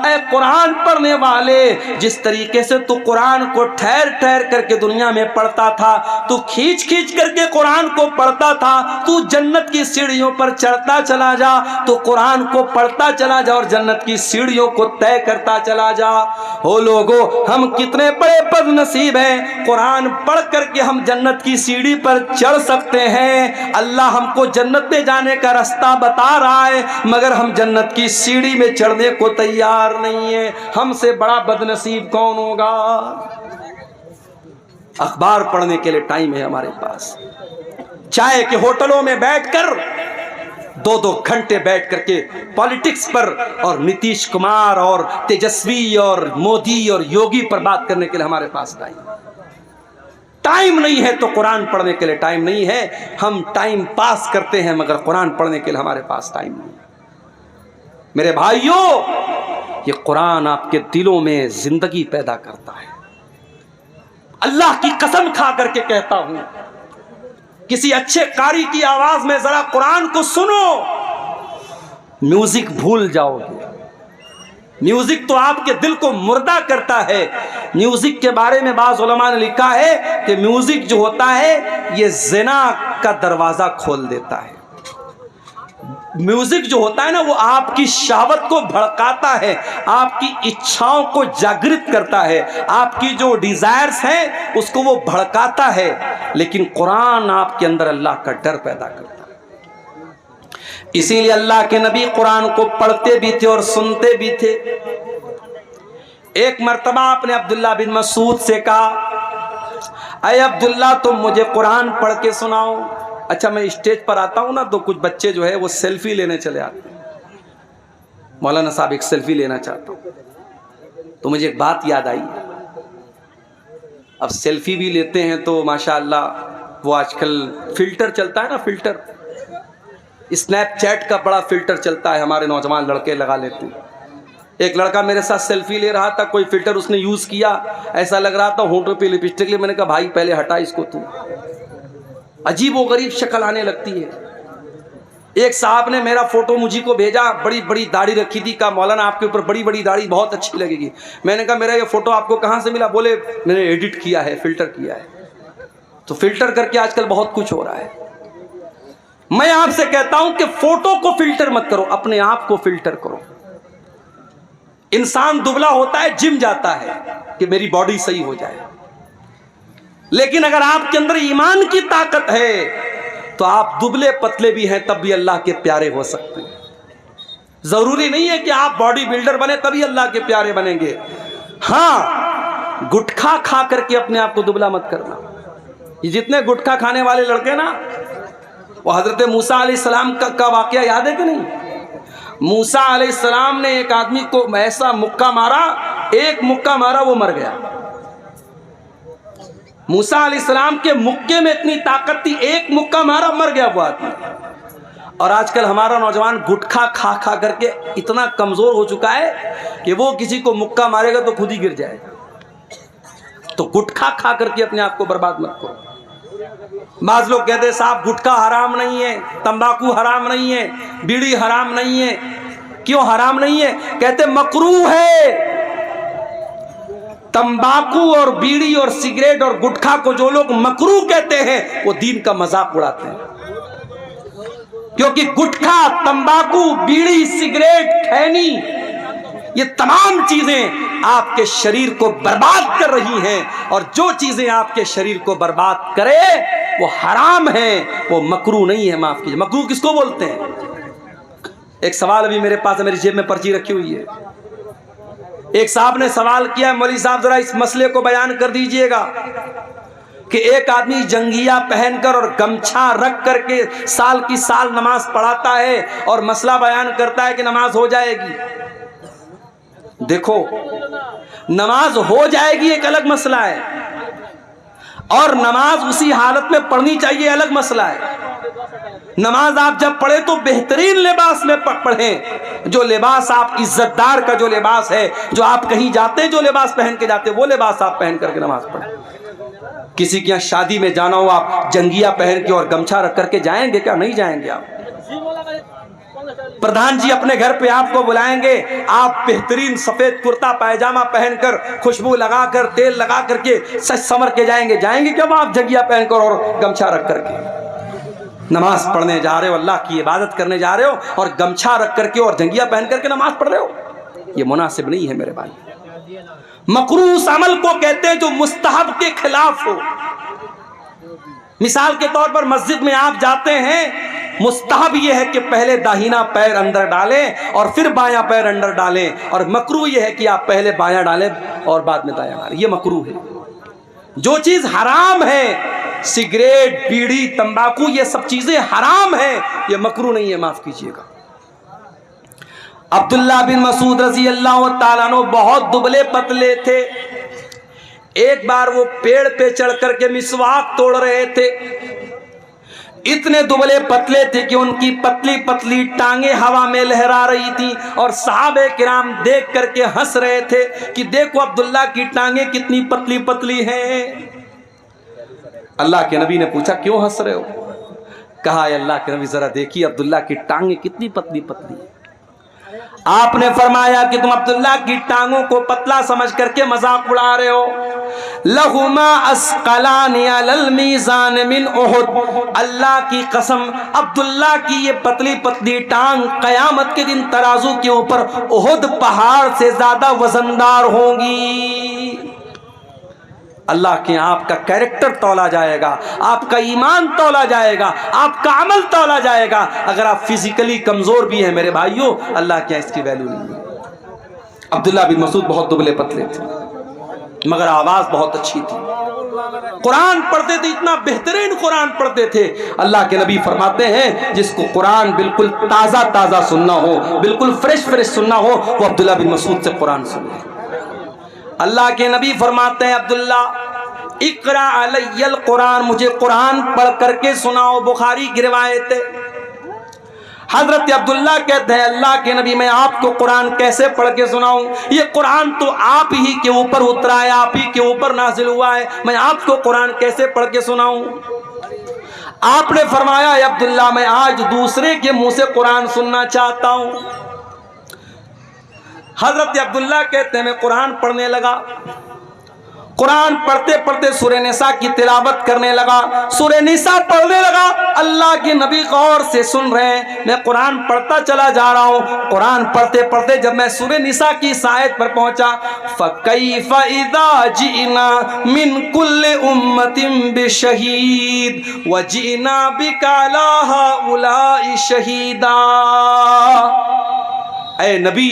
اے قرآن پڑھنے والے، جس طریقے سے تو قرآن کو ٹھہر ٹھہر کر کے دنیا میں پڑھتا تھا، تو کھینچ کھینچ کر کے قرآن کو پڑھتا تھا، تو جنت کی سیڑھیوں پر چڑھتا چلا جا، تو قرآن کو پڑھتا چلا جا اور جنت کی سیڑھیوں کو طے کرتا چلا جا۔ ہو لوگو، ہم کتنے بڑے بد نصیب ہیں، قرآن پڑھ کر کے ہم جنت کی سیڑھی پر چڑھ سکتے ہیں، اللہ ہم کو جنت میں جانے کا راستہ بتا رہا ہے، مگر ہم جنت کی سیڑھی میں چڑھنے کو تیار نہیں ہیں۔ ہم سے بڑا بد نصیب کون ہوگا؟ اخبار پڑھنے کے لیے ٹائم ہے ہمارے پاس، چائے کے ہوٹلوں میں بیٹھ کر 2-2 گھنٹے بیٹھ کر کے پالیٹکس پر اور نتیش کمار اور تیجسوی اور مودی اور یوگی پر بات کرنے کے لیے ہمارے پاس ٹائم نہیں ہے، تو قرآن پڑھنے کے لیے ٹائم نہیں ہے۔ ہم ٹائم پاس کرتے ہیں مگر قرآن پڑھنے کے لیے ہمارے پاس ٹائم نہیں ہے۔ میرے بھائیوں، یہ قرآن آپ کے دلوں میں زندگی پیدا کرتا ہے۔ اللہ کی قسم کھا کر کے کہتا ہوں، کسی اچھے قاری کی آواز میں ذرا قرآن کو سنو، میوزک بھول جاؤ گے۔ میوزک تو آپ کے دل کو مردہ کرتا ہے۔ میوزک کے بارے میں بعض علماء نے لکھا ہے کہ میوزک جو ہوتا ہے یہ زنا کا دروازہ کھول دیتا ہے۔ میوزک جو ہوتا ہے نا، وہ آپ کی شہوت کو بھڑکاتا ہے، آپ کی اچھاؤں کو جاگرت کرتا ہے، آپ کی جو ڈیزائرز ہیں اس کو وہ بھڑکاتا ہے، لیکن قرآن آپ کے اندر اللہ کا ڈر پیدا کرتا ہے۔ اسی لیے اللہ کے نبی قرآن کو پڑھتے بھی تھے اور سنتے بھی تھے۔ ایک مرتبہ آپ نے عبداللہ بن مسعود سے کہا، اے عبداللہ تم مجھے قرآن پڑھ کے سناؤ۔ اچھا، میں اسٹیج پر آتا ہوں نا تو کچھ بچے جو ہے وہ سیلفی لینے چلے آتے ہیں، مولانا صاحب ایک سیلفی لینا چاہتا ہوں، تو مجھے ایک بات یاد آئی۔ اب سیلفی بھی لیتے ہیں تو ماشاءاللہ وہ آج کل فلٹر چلتا ہے نا، فلٹر، اسنیپ چیٹ کا بڑا فلٹر چلتا ہے، ہمارے نوجوان لڑکے لگا لیتے ہیں۔ ایک لڑکا میرے ساتھ سیلفی لے رہا تھا، کوئی فلٹر اس نے یوز کیا، ایسا لگ رہا تھا ہونٹوں پہ لپسٹک لی۔ میں نے کہا بھائی پہلے ہٹا اس کو، تو عجیب و غریب شکل آنے لگتی ہے۔ ایک صاحب نے میرا فوٹو مجھے کو بھیجا، بڑی بڑی داڑھی رکھی تھی، کہا مولانا آپ کے اوپر بڑی بڑی داڑھی بہت اچھی لگے گی۔ میں نے کہا میرا یہ فوٹو آپ کو کہاں سے ملا؟ بولے میں نے ایڈٹ کیا ہے، فلٹر کیا ہے۔ تو فلٹر کر کے آج کل بہت کچھ ہو رہا ہے۔ میں آپ سے کہتا ہوں کہ فوٹو کو فلٹر مت کرو، اپنے آپ کو فلٹر کرو۔ انسان دبلا ہوتا ہے، جم جاتا ہے کہ میری باڈی صحیح ہو جائے، لیکن اگر آپ کے اندر ایمان کی طاقت ہے تو آپ دبلے پتلے بھی ہیں تب بھی اللہ کے پیارے ہو سکتے ہیں۔ ضروری نہیں ہے کہ آپ باڈی بلڈر بنے تبھی اللہ کے پیارے بنیں گے۔ ہاں، گٹکھا کھا کر کے اپنے آپ کو دبلا مت کرنا۔ یہ جتنے گٹکا کھانے والے لڑکے نا، وہ حضرت موسیٰ علیہ السلام کا واقعہ یاد ہے کہ نہیں؟ موسیٰ علیہ السلام نے ایک آدمی کو ایسا مکہ مارا، ایک مکہ مارا وہ مر گیا۔ موسیٰ علیہ السلام کے مکے میں اتنی طاقت تھی، ایک مکہ مارا مر گیا وہ آدمی۔ اور آج کل ہمارا نوجوان گٹکا کھا کھا کر کے اتنا کمزور ہو چکا ہے کہ وہ کسی کو مکہ مارے گا تو خود ہی گر جائے گا۔ تو گٹکا کھا کر کے اپنے آپ کو برباد مت کرو۔ بعض لوگ کہتے ہیں صاحب گٹکا حرام نہیں ہے، تمباکو حرام نہیں ہے، بیڑی حرام نہیں ہے۔ کیوں حرام نہیں ہے؟ کہتے مکروہ ہے۔ تمباکو اور بیڑی اور سگریٹ اور گٹکا کو جو لوگ مکروہ کہتے ہیں وہ دین کا مذاق اڑاتے ہیں، کیونکہ گٹکا، تمباکو، بیڑی، سگریٹ، کھینی، یہ تمام چیزیں آپ کے شریر کو برباد کر رہی ہیں، اور جو چیزیں آپ کے شریر کو برباد کرے وہ حرام ہیں، وہ مکروہ نہیں ہے۔ معاف کیجیے، مکروہ کس کو بولتے ہیں؟ ایک سوال ابھی میرے پاس ہے، میری جیب میں پرچی رکھی ہوئی ہے۔ ایک صاحب نے سوال کیا، مولوی صاحب ذرا اس مسئلے کو بیان کر دیجئے گا کہ ایک آدمی جنگیہ پہن کر اور گمچھا رکھ کر کے سال کی سال نماز پڑھاتا ہے اور مسئلہ بیان کرتا ہے کہ نماز ہو جائے گی۔ دیکھو، نماز ہو جائے گی ایک الگ مسئلہ ہے، اور نماز اسی حالت میں پڑھنی چاہیے الگ مسئلہ ہے۔ نماز آپ جب پڑھیں تو بہترین لباس میں پڑھیں، جو لباس آپ عزت دار کا جو لباس ہے، جو آپ کہیں جاتے ہیں جو لباس پہن کے جاتے ہیں وہ لباس آپ پہن کر کے نماز پڑھیں۔ کسی کی یہاں شادی میں جانا ہو، آپ جنگیہ پہن کے اور گمچھا رکھ کر کے جائیں گے کیا؟ نہیں جائیں گے آپ۔ پردھان جی اپنے گھر پہ آپ کو بلائیں گے، آپ بہترین سفید کرتا پائجامہ پہن کر، خوشبو لگا کر، تیل لگا کر کے سج سمر کے جائیں گے کیا آپ جنگیہ پہن کر اور گمچھا رکھ کر کے؟ نماز پڑھنے جا رہے ہو، اللہ کی عبادت کرنے جا رہے ہو اور گمچھا رکھ کر کے اور جنگیہ پہن کر کے نماز پڑھ رہے ہو، یہ مناسب نہیں ہے میرے بھائی۔ مکروہ اس عمل کو کہتے ہیں جو مستحب کے خلاف ہو۔ مثال کے طور پر مسجد میں آپ جاتے ہیں، مستحب یہ ہے کہ پہلے داہنا پیر اندر ڈالیں اور پھر بایاں پیر اندر ڈالیں، اور مکروہ یہ ہے کہ آپ پہلے بایاں ڈالیں اور بعد میں دایاں ڈالیں، یہ مکروہ ہے۔ جو چیز حرام ہے، سگریٹ، بیڑی، تمباکو، یہ سب چیزیں حرام ہیں، یہ مکروہ نہیں ہے، معاف کیجیے گا۔ عبداللہ بن مسعود رضی اللہ تعالیٰ عنہ بہت دبلے پتلے تھے۔ ایک بار وہ پیڑ پہ چڑھ کر کے مسواک توڑ رہے تھے، اتنے دبلے پتلے تھے کہ ان کی پتلی پتلی ٹانگیں ہوا میں لہرا رہی تھی، اور صحابہ کرام دیکھ کر کے ہنس رہے تھے کہ دیکھو عبداللہ کی ٹانگیں کتنی پتلی پتلی ہیں۔ اللہ کے نبی نے پوچھا کیوں ہنس رہے ہو؟ کہا اے اللہ کے نبی ذرا دیکھیے عبداللہ کی ٹانگیں کتنی پتلی پتلی ہیں۔ آپ نے فرمایا کہ تم عبداللہ کی ٹانگوں کو پتلا سمجھ کر کے مذاق اڑا رہے ہو۔ لہما اسقلان علی المیزان من احد، اللہ کی قسم عبداللہ کی یہ پتلی پتلی ٹانگ قیامت کے دن ترازو کے اوپر احد پہاڑ سے زیادہ وزندار ہوں گی۔ اللہ کے آپ کا کیریکٹر تولا جائے گا، آپ کا ایمان تولا جائے گا، آپ کا عمل تولا جائے گا۔ اگر آپ فزیکلی کمزور بھی ہیں میرے بھائیوں، اللہ کیا اس کی ویلیو نہیں ہے۔ عبداللہ بن مسعود بہت دبلے پتلے تھے مگر آواز بہت اچھی تھی، قرآن پڑھتے تھے، اتنا بہترین قرآن پڑھتے تھے۔ اللہ کے نبی فرماتے ہیں جس کو قرآن بالکل تازہ تازہ سننا ہو، بالکل فریش فریش سننا ہو، وہ عبداللہ بن مسعود سے قرآن سنے۔ اللہ کے نبی فرماتے ہیں عبداللہ اقرا علی القرآن، مجھے قرآن پڑھ کر کے سناؤ۔ بخاری کی روایت ہے، حضرت عبداللہ کہتے ہیں اللہ کے نبی میں آپ کو قرآن کیسے پڑھ کے سناؤں؟ یہ قرآن تو آپ ہی کے اوپر اترا ہے، آپ ہی کے اوپر نازل ہوا ہے، میں آپ کو قرآن کیسے پڑھ کے سناؤں؟ آپ نے فرمایا اے عبداللہ میں آج دوسرے کے منہ سے قرآن سننا چاہتا ہوں۔ حضرت عبداللہ کہتے ہیں میں قرآن پڑھنے لگا، قرآن پڑھتے پڑھتے سورہ نساء کی تلاوت کرنے لگا، سورہ نساء پڑھنے لگا۔ اللہ کے نبی غور سے سن رہے ہیں، میں قرآن پڑھتا چلا جا رہا ہوں۔ قرآن پڑھتے پڑھتے جب میں سورہ نساء کی اس آیت پر پہنچا، فَكَيْفَ إِذَا جِئْنَا مِنْ كُلِّ أُمَّةٍ بِشَهِيدٍ وَجِئْنَا بِكَ عَلَىٰ هَٰؤُلَاءِ شَهِيدًا۔ اے نبی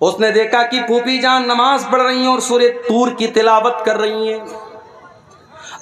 اس نے دیکھا کہ پھوپھی جان نماز پڑھ رہی ہیں اور سورہ طور کی تلاوت کر رہی ہیں،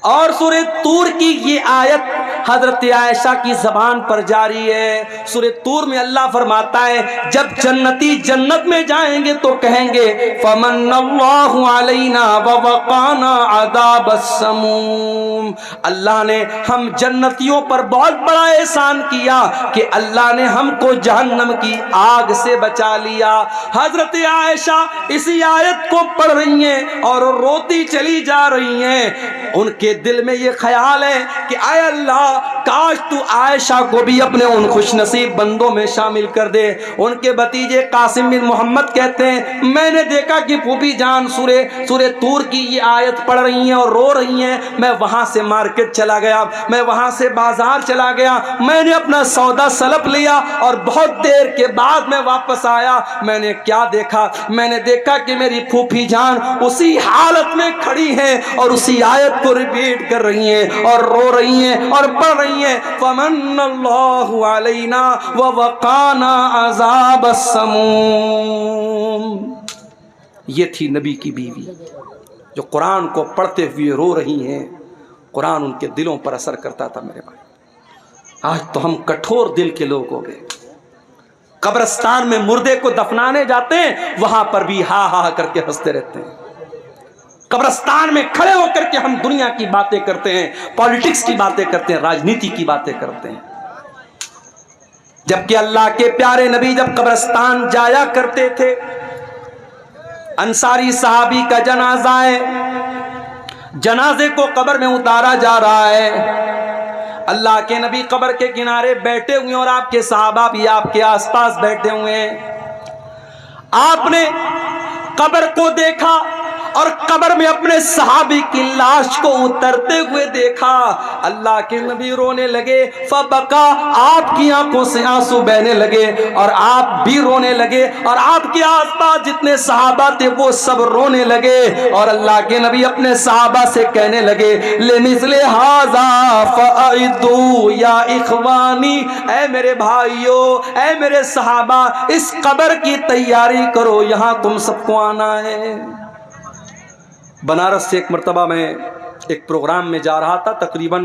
اور سورہ طور کی یہ آیت حضرت عائشہ کی زبان پر جاری ہے۔ سورہ طور میں اللہ فرماتا ہے جب جنتی جنت میں جائیں گے تو کہیں گے فمن اللہ علینا ووقانا عذاب السموم، اللہ نے ہم جنتیوں پر بہت بڑا احسان کیا کہ اللہ نے ہم کو جہنم کی آگ سے بچا لیا۔ حضرت عائشہ اسی آیت کو پڑھ رہی ہیں اور روتی چلی جا رہی ہیں۔ ان کے دل میں یہ خیال ہے کہ اے اللہ کاش تو عائشہ کو بھی اپنے ان خوش نصیب بندوں میں شامل کر دے۔ ان کے بھتیجے قاسم بن محمد کہتے ہیں میں نے دیکھا کہ پھوپھی جان سورہ طور کی یہ آیت پڑھ رہی ہیں اور رو رہی ہیں، میں وہاں سے مارکیٹ چلا گیا، میں وہاں سے بازار چلا گیا، میں نے اپنا سودا سلپ لیا اور بہت دیر کے بعد میں واپس آیا۔ میں نے کیا دیکھا؟ میں نے دیکھا کہ میری پھوپھی جان اسی حالت میں کھڑی ہیں اور اسی آیت کو ریپیٹ کر رہی ہیں اور رو رہی ہیں اور پڑھ رہی ہیں فمن اللہ علینا ووقانا عذاب السموم۔ یہ تھی نبی کی بیوی جو قرآن کو پڑھتے ہوئے رو رہی ہیں، قرآن ان کے دلوں پر اثر کرتا تھا۔ میرے بھائی آج تو ہم کٹھور دل کے لوگ ہو گئے، قبرستان میں مردے کو دفنانے جاتے ہیں وہاں پر بھی ہا ہا کر کے ہنستے رہتے ہیں۔ قبرستان میں کھڑے ہو کر کے ہم دنیا کی باتیں کرتے ہیں، پالیٹکس کی باتیں کرتے ہیں، راجنیتی کی باتیں کرتے ہیں، جبکہ اللہ کے پیارے نبی جب قبرستان جایا کرتے تھے، انصاری صحابی کا جنازہ ہے، جنازے کو قبر میں اتارا جا رہا ہے، اللہ کے نبی قبر کے کنارے بیٹھے ہوئے اور آپ کے صحابہ بھی آپ کے آس پاس بیٹھے ہوئے ہیں۔ آپ نے قبر کو دیکھا اور قبر میں اپنے صحابی کی لاش کو اترتے ہوئے دیکھا، اللہ کے نبی رونے لگے، فبکا، آپ کی آنکھوں سے آنسو بہنے لگے اور آپ بھی رونے لگے اور آپ کے آس پاس جتنے صحابہ تھے وہ سب رونے لگے، اور اللہ کے نبی اپنے صحابہ سے کہنے لگے لمثل ھذا فاعدوا یا اخوانی، اے میرے بھائیو، اے میرے صحابہ، اس قبر کی تیاری کرو، یہاں تم سب کو آنا ہے۔ بنارس سے ایک مرتبہ میں ایک پروگرام میں جا رہا تھا، تقریباً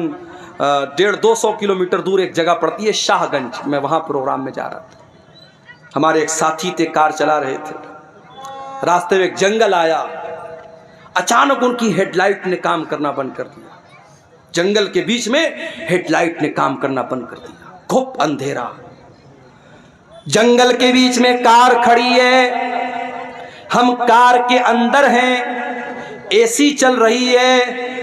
150-200 کلومیٹر دور ایک جگہ پڑتی ہے شاہ گنج، میں وہاں پروگرام میں جا رہا تھا۔ ہمارے ایک ساتھی تھے، کار چلا رہے تھے، راستے میں ایک جنگل آیا، اچانک ان کی ہیڈ لائٹ نے کام کرنا بند کر دیا، جنگل کے بیچ میں ہیڈ لائٹ نے کام کرنا بند کر دیا، گھپ اندھیرا، جنگل کے بیچ میں کار کھڑی ہے، ہم کار کے اندر ہیں، اے سی چل رہی ہے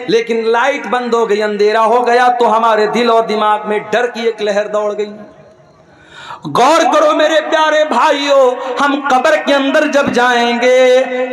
لیکن لائٹ بند ہو گئی، اندھیرا ہو گیا، تو ہمارے دل اور دماغ میں ڈر کی ایک لہر دوڑ گئی۔ غور کرو میرے پیارے بھائیوں، ہم قبر کے اندر جب جائیں گے،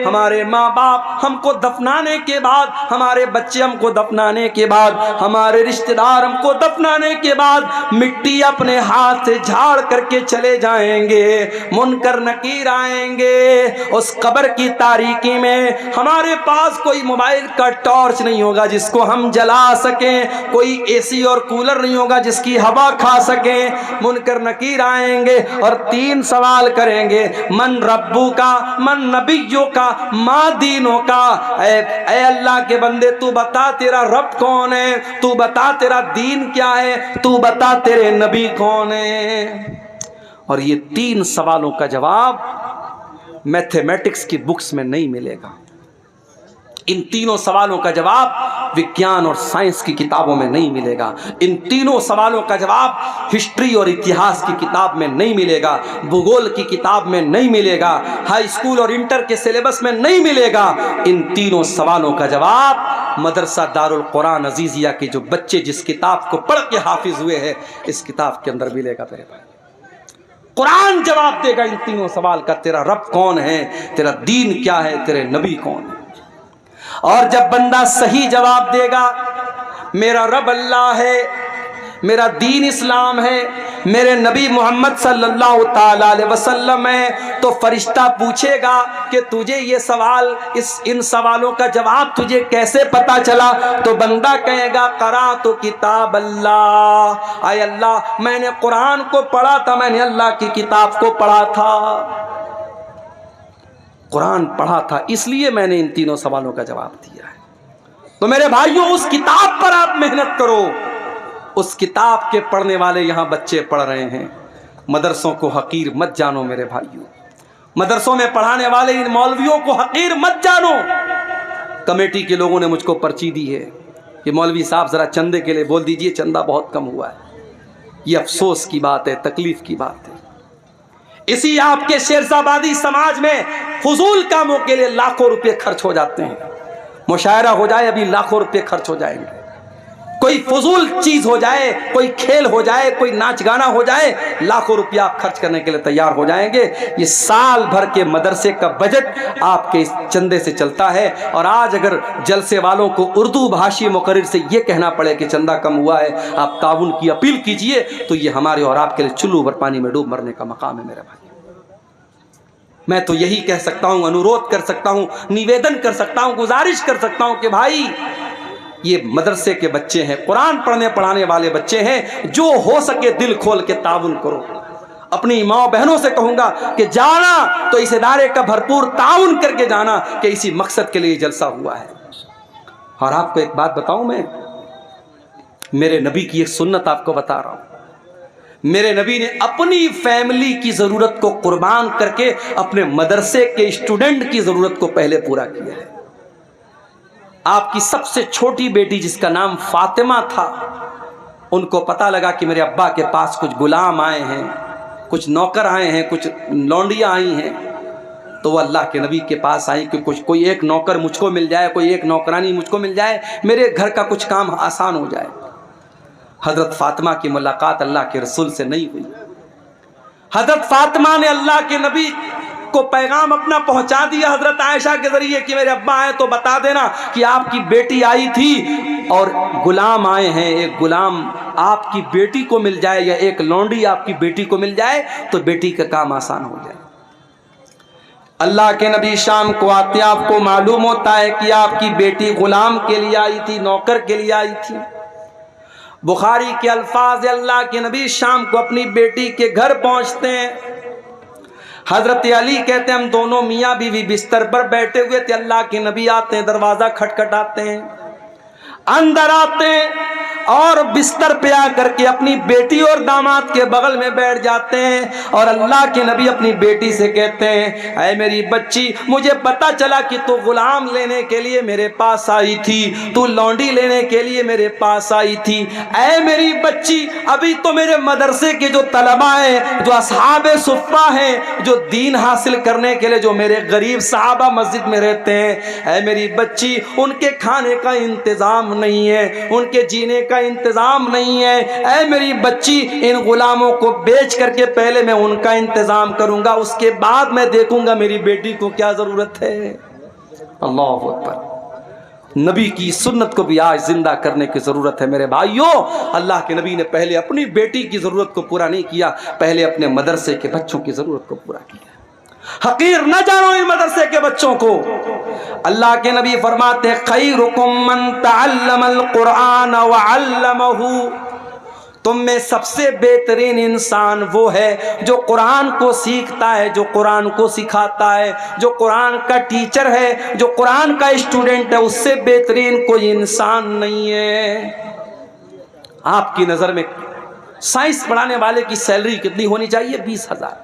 ہمارے ماں باپ ہم کو دفنانے کے بعد، ہمارے بچے ہم کو دفنانے کے بعد، ہمارے رشتہ دار ہم کو دفنانے کے بعد مٹی اپنے ہاتھ سے جھاڑ کر کے چلے جائیں گے، منکر نکیر آئیں گے، اس قبر کی تاریکی میں ہمارے پاس کوئی موبائل کا ٹارچ نہیں ہوگا جس کو ہم جلا سکیں، کوئی اے سی اور کولر نہیں ہوگا جس کی ہوا کھا سکیں، منکر نکیر آئیں گے اور 3 سوال کریں گے، من ربو کا، من نبیوں کا، ما دینوں کا، اے اللہ کے بندے تو بتا تیرا رب کون ہے، تو بتا تیرا دین کیا ہے، تو بتا تیرے نبی کون ہے۔ اور یہ 3 سوالوں کا جواب میتھمیٹکس کی بکس میں نہیں ملے گا، ان تینوں سوالوں کا جواب وگیان اور سائنس کی کتابوں میں نہیں ملے گا، ان تینوں سوالوں کا جواب ہسٹری اور اتہاس کی کتاب میں نہیں ملے گا، بھگول کی کتاب میں نہیں ملے گا، ہائی اسکول اور انٹر کے سلیبس میں نہیں ملے گا، ان تینوں سوالوں کا جواب مدرسہ دارالقرآن عزیزیہ کے جو بچے جس کتاب کو پڑھ کے حافظ ہوئے ہیں اس کتاب کے اندر ملے گا۔ میرے بھائی قرآن جواب دے گا ان تینوں سوال کا، تیرا رب کون ہے، تیرا دین کیا ہے، تیرے نبی کون ہے۔ اور جب بندہ صحیح جواب دے گا، میرا رب اللہ ہے، میرا دین اسلام ہے، میرے نبی محمد صلی اللہ تعالی علیہ وسلم ہے، تو فرشتہ پوچھے گا کہ تجھے یہ سوال، ان سوالوں کا جواب تجھے کیسے پتا چلا؟ تو بندہ کہے گا قرأت کتاب اللہ، اے اللہ میں نے قرآن کو پڑھا تھا، میں نے اللہ کی کتاب کو پڑھا تھا۔ قرآن پڑھا تھا، اس لیے میں نے ان تینوں سوالوں کا جواب دیا ہے۔ تو میرے بھائیوں، اس کتاب پر آپ محنت کرو، اس کتاب کے پڑھنے والے یہاں بچے پڑھ رہے ہیں۔ مدرسوں کو حقیر مت جانو میرے بھائیوں، مدرسوں میں پڑھانے والے ان مولویوں کو حقیر مت جانو۔ کمیٹی کے لوگوں نے مجھ کو پرچی دی ہے کہ مولوی صاحب ذرا چندے کے لیے بول دیجئے، چندہ بہت کم ہوا ہے۔ یہ افسوس کی بات ہے، تکلیف کی بات ہے۔ اسی آپ کے شیرزابادی سماج میں فضول کاموں کے لیے لاکھوں روپے خرچ ہو جاتے ہیں۔ مشاعرہ ہو جائے ابھی لاکھوں روپے خرچ ہو جائیں گے، کوئی فضول چیز ہو جائے، کوئی کھیل ہو جائے، کوئی ناچ گانا ہو جائے، لاکھوں روپیہ آپ خرچ کرنے کے لیے تیار ہو جائیں گے۔ یہ سال بھر کے مدرسے کا بجٹ آپ کے اس چندے سے چلتا ہے۔ اور آج اگر جلسے والوں کو اردو بھاشی مقرر سے یہ کہنا پڑے کہ چندہ کم ہوا ہے، آپ تعاون کی اپیل کیجئے، تو یہ ہمارے اور آپ کے لیے چلو بھر پانی میں ڈوب مرنے کا مقام ہے میرے بھائی۔ میں تو یہی کہہ سکتا ہوں، انورودھ کر سکتا ہوں، نویدن کر سکتا ہوں، گزارش کر سکتا ہوں کہ بھائی یہ مدرسے کے بچے ہیں، قرآن پڑھنے پڑھانے والے بچے ہیں، جو ہو سکے دل کھول کے تعاون کرو۔ اپنی ماں بہنوں سے کہوں گا کہ جانا تو اس ادارے کا بھرپور تعاون کر کے جانا کہ اسی مقصد کے لیے جلسہ ہوا ہے۔ اور آپ کو ایک بات بتاؤں، میں میرے نبی کی ایک سنت آپ کو بتا رہا ہوں۔ میرے نبی نے اپنی فیملی کی ضرورت کو قربان کر کے اپنے مدرسے کے اسٹوڈنٹ کی ضرورت کو پہلے پورا کیا ہے۔ آپ کی سب سے چھوٹی بیٹی جس کا نام فاطمہ تھا، ان کو پتہ لگا کہ میرے ابا کے پاس کچھ غلام آئے ہیں، کچھ نوکر آئے ہیں، کچھ لونڈیاں آئی ہیں، تو وہ اللہ کے نبی کے پاس آئی کہ کوئی ایک نوکر مجھ کو مل جائے، کوئی ایک نوکرانی مجھ کو مل جائے، میرے گھر کا کچھ کام آسان ہو جائے۔ حضرت فاطمہ کی ملاقات اللہ کے رسول سے نہیں ہوئی۔ حضرت فاطمہ نے اللہ کے نبی کو پیغام اپنا پہنچا دیا حضرت عائشہ کے ذریعے کہ میرے ابا آئے تو بتا دینا کہ آپ کی بیٹی آئی تھی اور غلام آئے ہیں، ایک غلام آپ کی بیٹی کو مل جائے یا ایک لونڈی آپ کی بیٹی کو مل جائے تو بیٹی کا کام آسان ہو جائے۔ اللہ کے نبی شام کو آتے آپ کو معلوم ہوتا ہے کہ آپ کی بیٹی غلام کے لیے آئی تھی، نوکر کے لیے آئی تھی۔ بخاری کے الفاظ، اللہ کے نبی شام کو اپنی بیٹی کے گھر پہنچتے ہیں۔ حضرت علی کہتے ہیں ہم دونوں میاں بیوی بستر پر بیٹھے ہوئے تھے، اللہ کے نبی آتے ہیں، دروازہ کھٹکھٹاتے ہیں، اندر آتے ہیں اور بستر پہ آ کر کے اپنی بیٹی اور داماد کے بغل میں بیٹھ جاتے ہیں، اور اللہ کے نبی اپنی بیٹی سے کہتے ہیں اے میری بچی، مجھے پتا چلا کہ تو غلام لینے کے لیے میرے پاس آئی تھی، تو لونڈی لینے کے لیے میرے پاس آئی تھی۔ اے میری بچی، ابھی تو میرے مدرسے کے جو طلباء ہیں، جو اصحاب صفہ ہیں، جو دین حاصل کرنے کے لیے جو میرے غریب صحابہ مسجد میں رہتے ہیں، اے میری بچی، ان کے کھانے کا انتظام نہیں ہے، ان کے جینے کا انتظام نہیں ہے۔ اے میری بچی، ان غلاموں کو بیچ کر کے پہلے میں ان کا انتظام کروں گا، اس کے بعد میں دیکھوں گا میری بیٹی کو کیا ضرورت ہے۔ اللہ اکبر۔ نبی کی سنت کو بھی آج زندہ کرنے کی ضرورت ہے میرے بھائیوں۔ اللہ کے نبی نے پہلے اپنی بیٹی کی ضرورت کو پورا نہیں کیا، پہلے اپنے مدرسے کے بچوں کی ضرورت کو پورا کیا۔ حقیر نہ جانو ان مدرسے کے بچوں کو۔ اللہ کے نبی فرماتے ہیں خیرکم من تعلم القرآن وعلمہ، تم میں سب سے بہترین انسان وہ ہے جو قرآن کو سیکھتا ہے، جو قرآن کو سکھاتا ہے، جو قرآن کا ٹیچر ہے، جو قرآن کا اسٹوڈنٹ ہے، اس سے بہترین کوئی انسان نہیں ہے۔ آپ کی نظر میں سائنس پڑھانے والے کی سیلری کتنی ہونی چاہیے؟ 20,000۔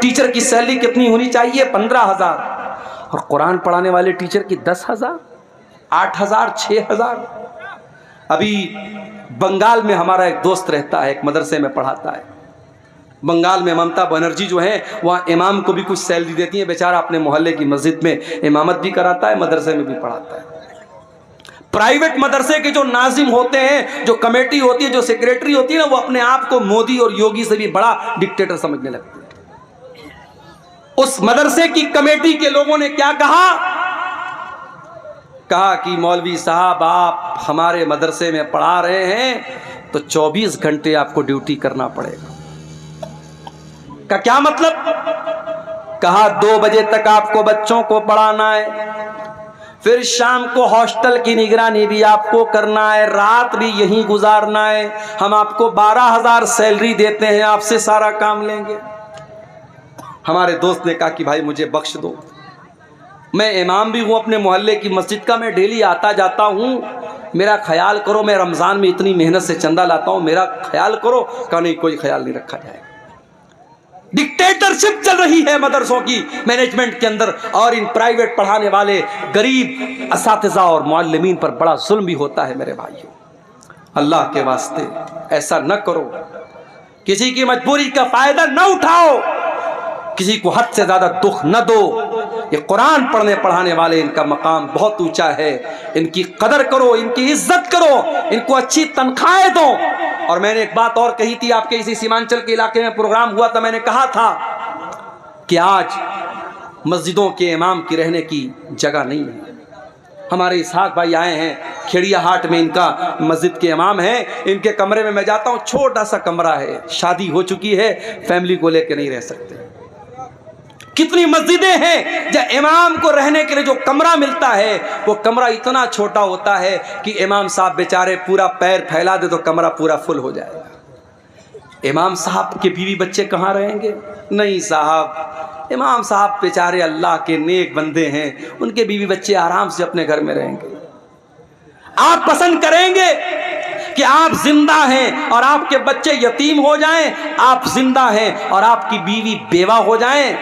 ٹیچر کی سیلری کتنی ہونی چاہیے؟ 15,000۔ اور قرآن پڑھانے والے ٹیچر کی 10,000، 8,000، 6,000۔ ابھی بنگال میں ہمارا ایک دوست رہتا ہے، ایک مدرسے میں پڑھاتا ہے۔ بنگال میں ممتا بنرجی جو ہیں، وہاں امام کو بھی کچھ سیلری دیتی ہیں، بیچارہ اپنے محلے کی مسجد میں امامت بھی کراتا ہے، مدرسے میں بھی پڑھاتا ہے۔ پرائیویٹ مدرسے کے جو ناظم ہوتے ہیں، جو کمیٹی ہوتی ہے، جو سیکریٹری ہوتی ہے نا، وہ اپنے آپ کو مودی اور یوگی سے بھی بڑا ڈکٹیٹر سمجھنے لگتے ہیں۔ اس مدرسے کی کمیٹی کے لوگوں نے کیا کہا کہ مولوی صاحب آپ ہمارے مدرسے میں پڑھا رہے ہیں تو 24 گھنٹے آپ کو ڈیوٹی کرنا پڑے گا۔ کا کیا مطلب؟ کہا 2 بجے تک آپ کو بچوں کو پڑھانا ہے، پھر شام کو ہاسٹل کی نگرانی بھی آپ کو کرنا ہے، رات بھی یہیں گزارنا ہے، ہم آپ کو 12,000 سیلری دیتے ہیں، آپ سے سارا کام لیں گے۔ ہمارے دوست نے کہا کہ بھائی مجھے بخش دو، میں امام بھی ہوں اپنے محلے کی مسجد کا، میں ڈیلی آتا جاتا ہوں، میرا خیال کرو، میں رمضان میں اتنی محنت سے چندہ لاتا ہوں، میرا خیال کرو۔ کہا نہیں، کوئی خیال نہیں رکھا جائے گا۔ ڈکٹیٹرشپ چل رہی ہے مدرسوں کی مینجمنٹ کے اندر، اور ان پرائیویٹ پڑھانے والے غریب اساتذہ اور معلمین پر بڑا ظلم بھی ہوتا ہے۔ میرے بھائیوں، اللہ کے واسطے ایسا نہ کرو، کسی کی مجبوری کا فائدہ نہ اٹھاؤ، کسی کو حد سے زیادہ دکھ نہ دو۔ یہ قرآن پڑھنے پڑھانے والے، ان کا مقام بہت اونچا ہے، ان کی قدر کرو، ان کی عزت کرو، ان کو اچھی تنخواہیں دو۔ اور میں نے ایک بات اور کہی تھی، آپ کے اسی سیمانچل کے علاقے میں پروگرام ہوا تھا، میں نے کہا تھا کہ آج مسجدوں کے امام کی رہنے کی جگہ نہیں ہے۔ ہمارے اسحاق بھائی آئے ہیں کھیڑیا ہاٹ میں، ان کا مسجد کے امام ہیں، ان کے کمرے میں جاتا ہوں، چھوٹا سا کمرہ ہے، شادی ہو چکی ہے، فیملی کو لے کے نہیں رہ سکتے۔ کتنی مسجدیں ہیں جہاں امام کو رہنے کے لیے جو کمرہ ملتا ہے، وہ کمرہ اتنا چھوٹا ہوتا ہے کہ امام صاحب بیچارے پورا پیر پھیلا دے تو کمرہ پورا فل ہو جائے گا۔ امام صاحب کے بیوی بچے کہاں رہیں گے؟ نہیں صاحب، امام صاحب بیچارے اللہ کے نیک بندے ہیں، ان کے بیوی بچے آرام سے اپنے گھر میں رہیں گے۔ آپ پسند کریں گے کہ آپ زندہ ہیں اور آپ کے بچے یتیم ہو جائیں، آپ زندہ ہیں اور آپ کی بیوی بیوہ ہو جائیں؟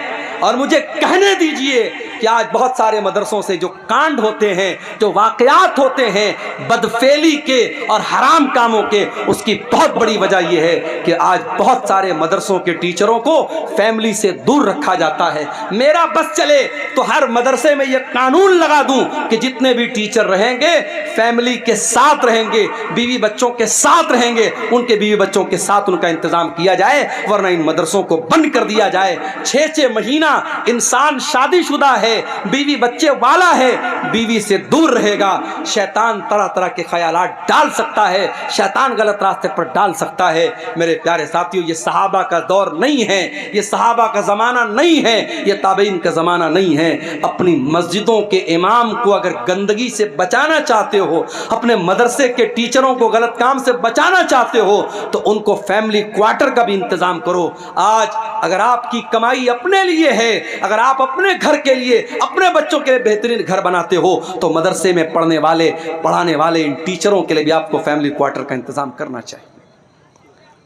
اور مجھے کہنے دیجئے کہ آج بہت سارے مدرسوں سے جو کانڈ ہوتے ہیں، جو واقعات ہوتے ہیں بدفعلی کے اور حرام کاموں کے، اس کی بہت بڑی وجہ یہ ہے کہ آج بہت سارے مدرسوں کے ٹیچروں کو فیملی سے دور رکھا جاتا ہے۔ میرا بس چلے تو ہر مدرسے میں یہ قانون لگا دوں کہ جتنے بھی ٹیچر رہیں گے فیملی کے ساتھ رہیں گے، بیوی بچوں کے ساتھ رہیں گے، ان کے بیوی بچوں کے ساتھ ان کا انتظام کیا جائے، ورنہ ان مدرسوں کو بند کر دیا جائے۔ 6 مہینہ انسان شادی شدہ ہے، بیوی بچے والا ہے، بیوی سے دور رہے گا، شیطان طرح طرح کے خیالات ڈال سکتا ہے، شیطان غلط راستے پر ڈال سکتا ہے۔ میرے پیارے ساتھیوں، یہ صحابہ کا دور نہیں ہے، یہ صحابہ کا زمانہ نہیں ہے، یہ تابعین کا زمانہ نہیں ہے۔ اپنی مسجدوں کے امام کو اگر گندگی سے بچانا چاہتے ہو، اپنے مدرسے کے ٹیچروں کو غلط کام سے بچانا چاہتے ہو، تو ان کو فیملی کوارٹر کا بھی انتظام کرو۔ آج اگر آپ کی کمائی اپنے لیے ہے، اگر آپ اپنے گھر کے لیے، اپنے بچوں کے لیے بہترین گھر بناتے ہو، تو مدرسے میں پڑھانے والے ان ٹیچروں کے لیے بھی آپ کو فیملی کوارٹر کا انتظام کرنا چاہیے۔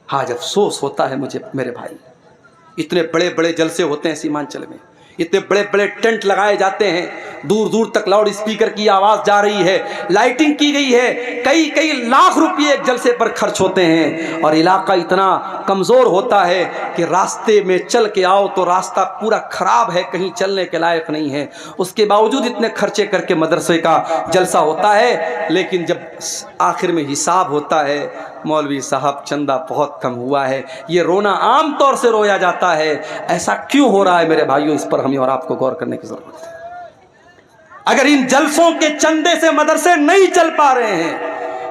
آج افسوس ہوتا ہے مجھے میرے بھائی، اتنے بڑے بڑے جلسے ہوتے ہیں سیمانچل میں، اتنے بڑے بڑے ٹینٹ لگائے جاتے ہیں، دور دور تک لاؤڈ اسپیکر کی آواز جا رہی ہے، لائٹنگ کی گئی ہے، کئی لاکھ روپے ایک جلسے پر خرچ ہوتے ہیں، اور علاقہ اتنا کمزور ہوتا ہے کہ راستے میں چل کے آؤ تو راستہ پورا خراب ہے، کہیں چلنے کے لائق نہیں ہے۔ اس کے باوجود اتنے خرچے کر کے مدرسے کا جلسہ ہوتا ہے، لیکن جب آخر میں حساب ہوتا ہے، مولوی صاحب چندہ بہت کم ہوا ہے، یہ رونا عام طور سے رویا جاتا ہے۔ ایسا کیوں ہو رہا ہے میرے بھائیوں؟ اس پر ہمیں اور آپ کو غور کرنے کی ضرورت ہے۔ اگر ان جلسوں کے چندے سے مدرسے نہیں چل پا رہے ہیں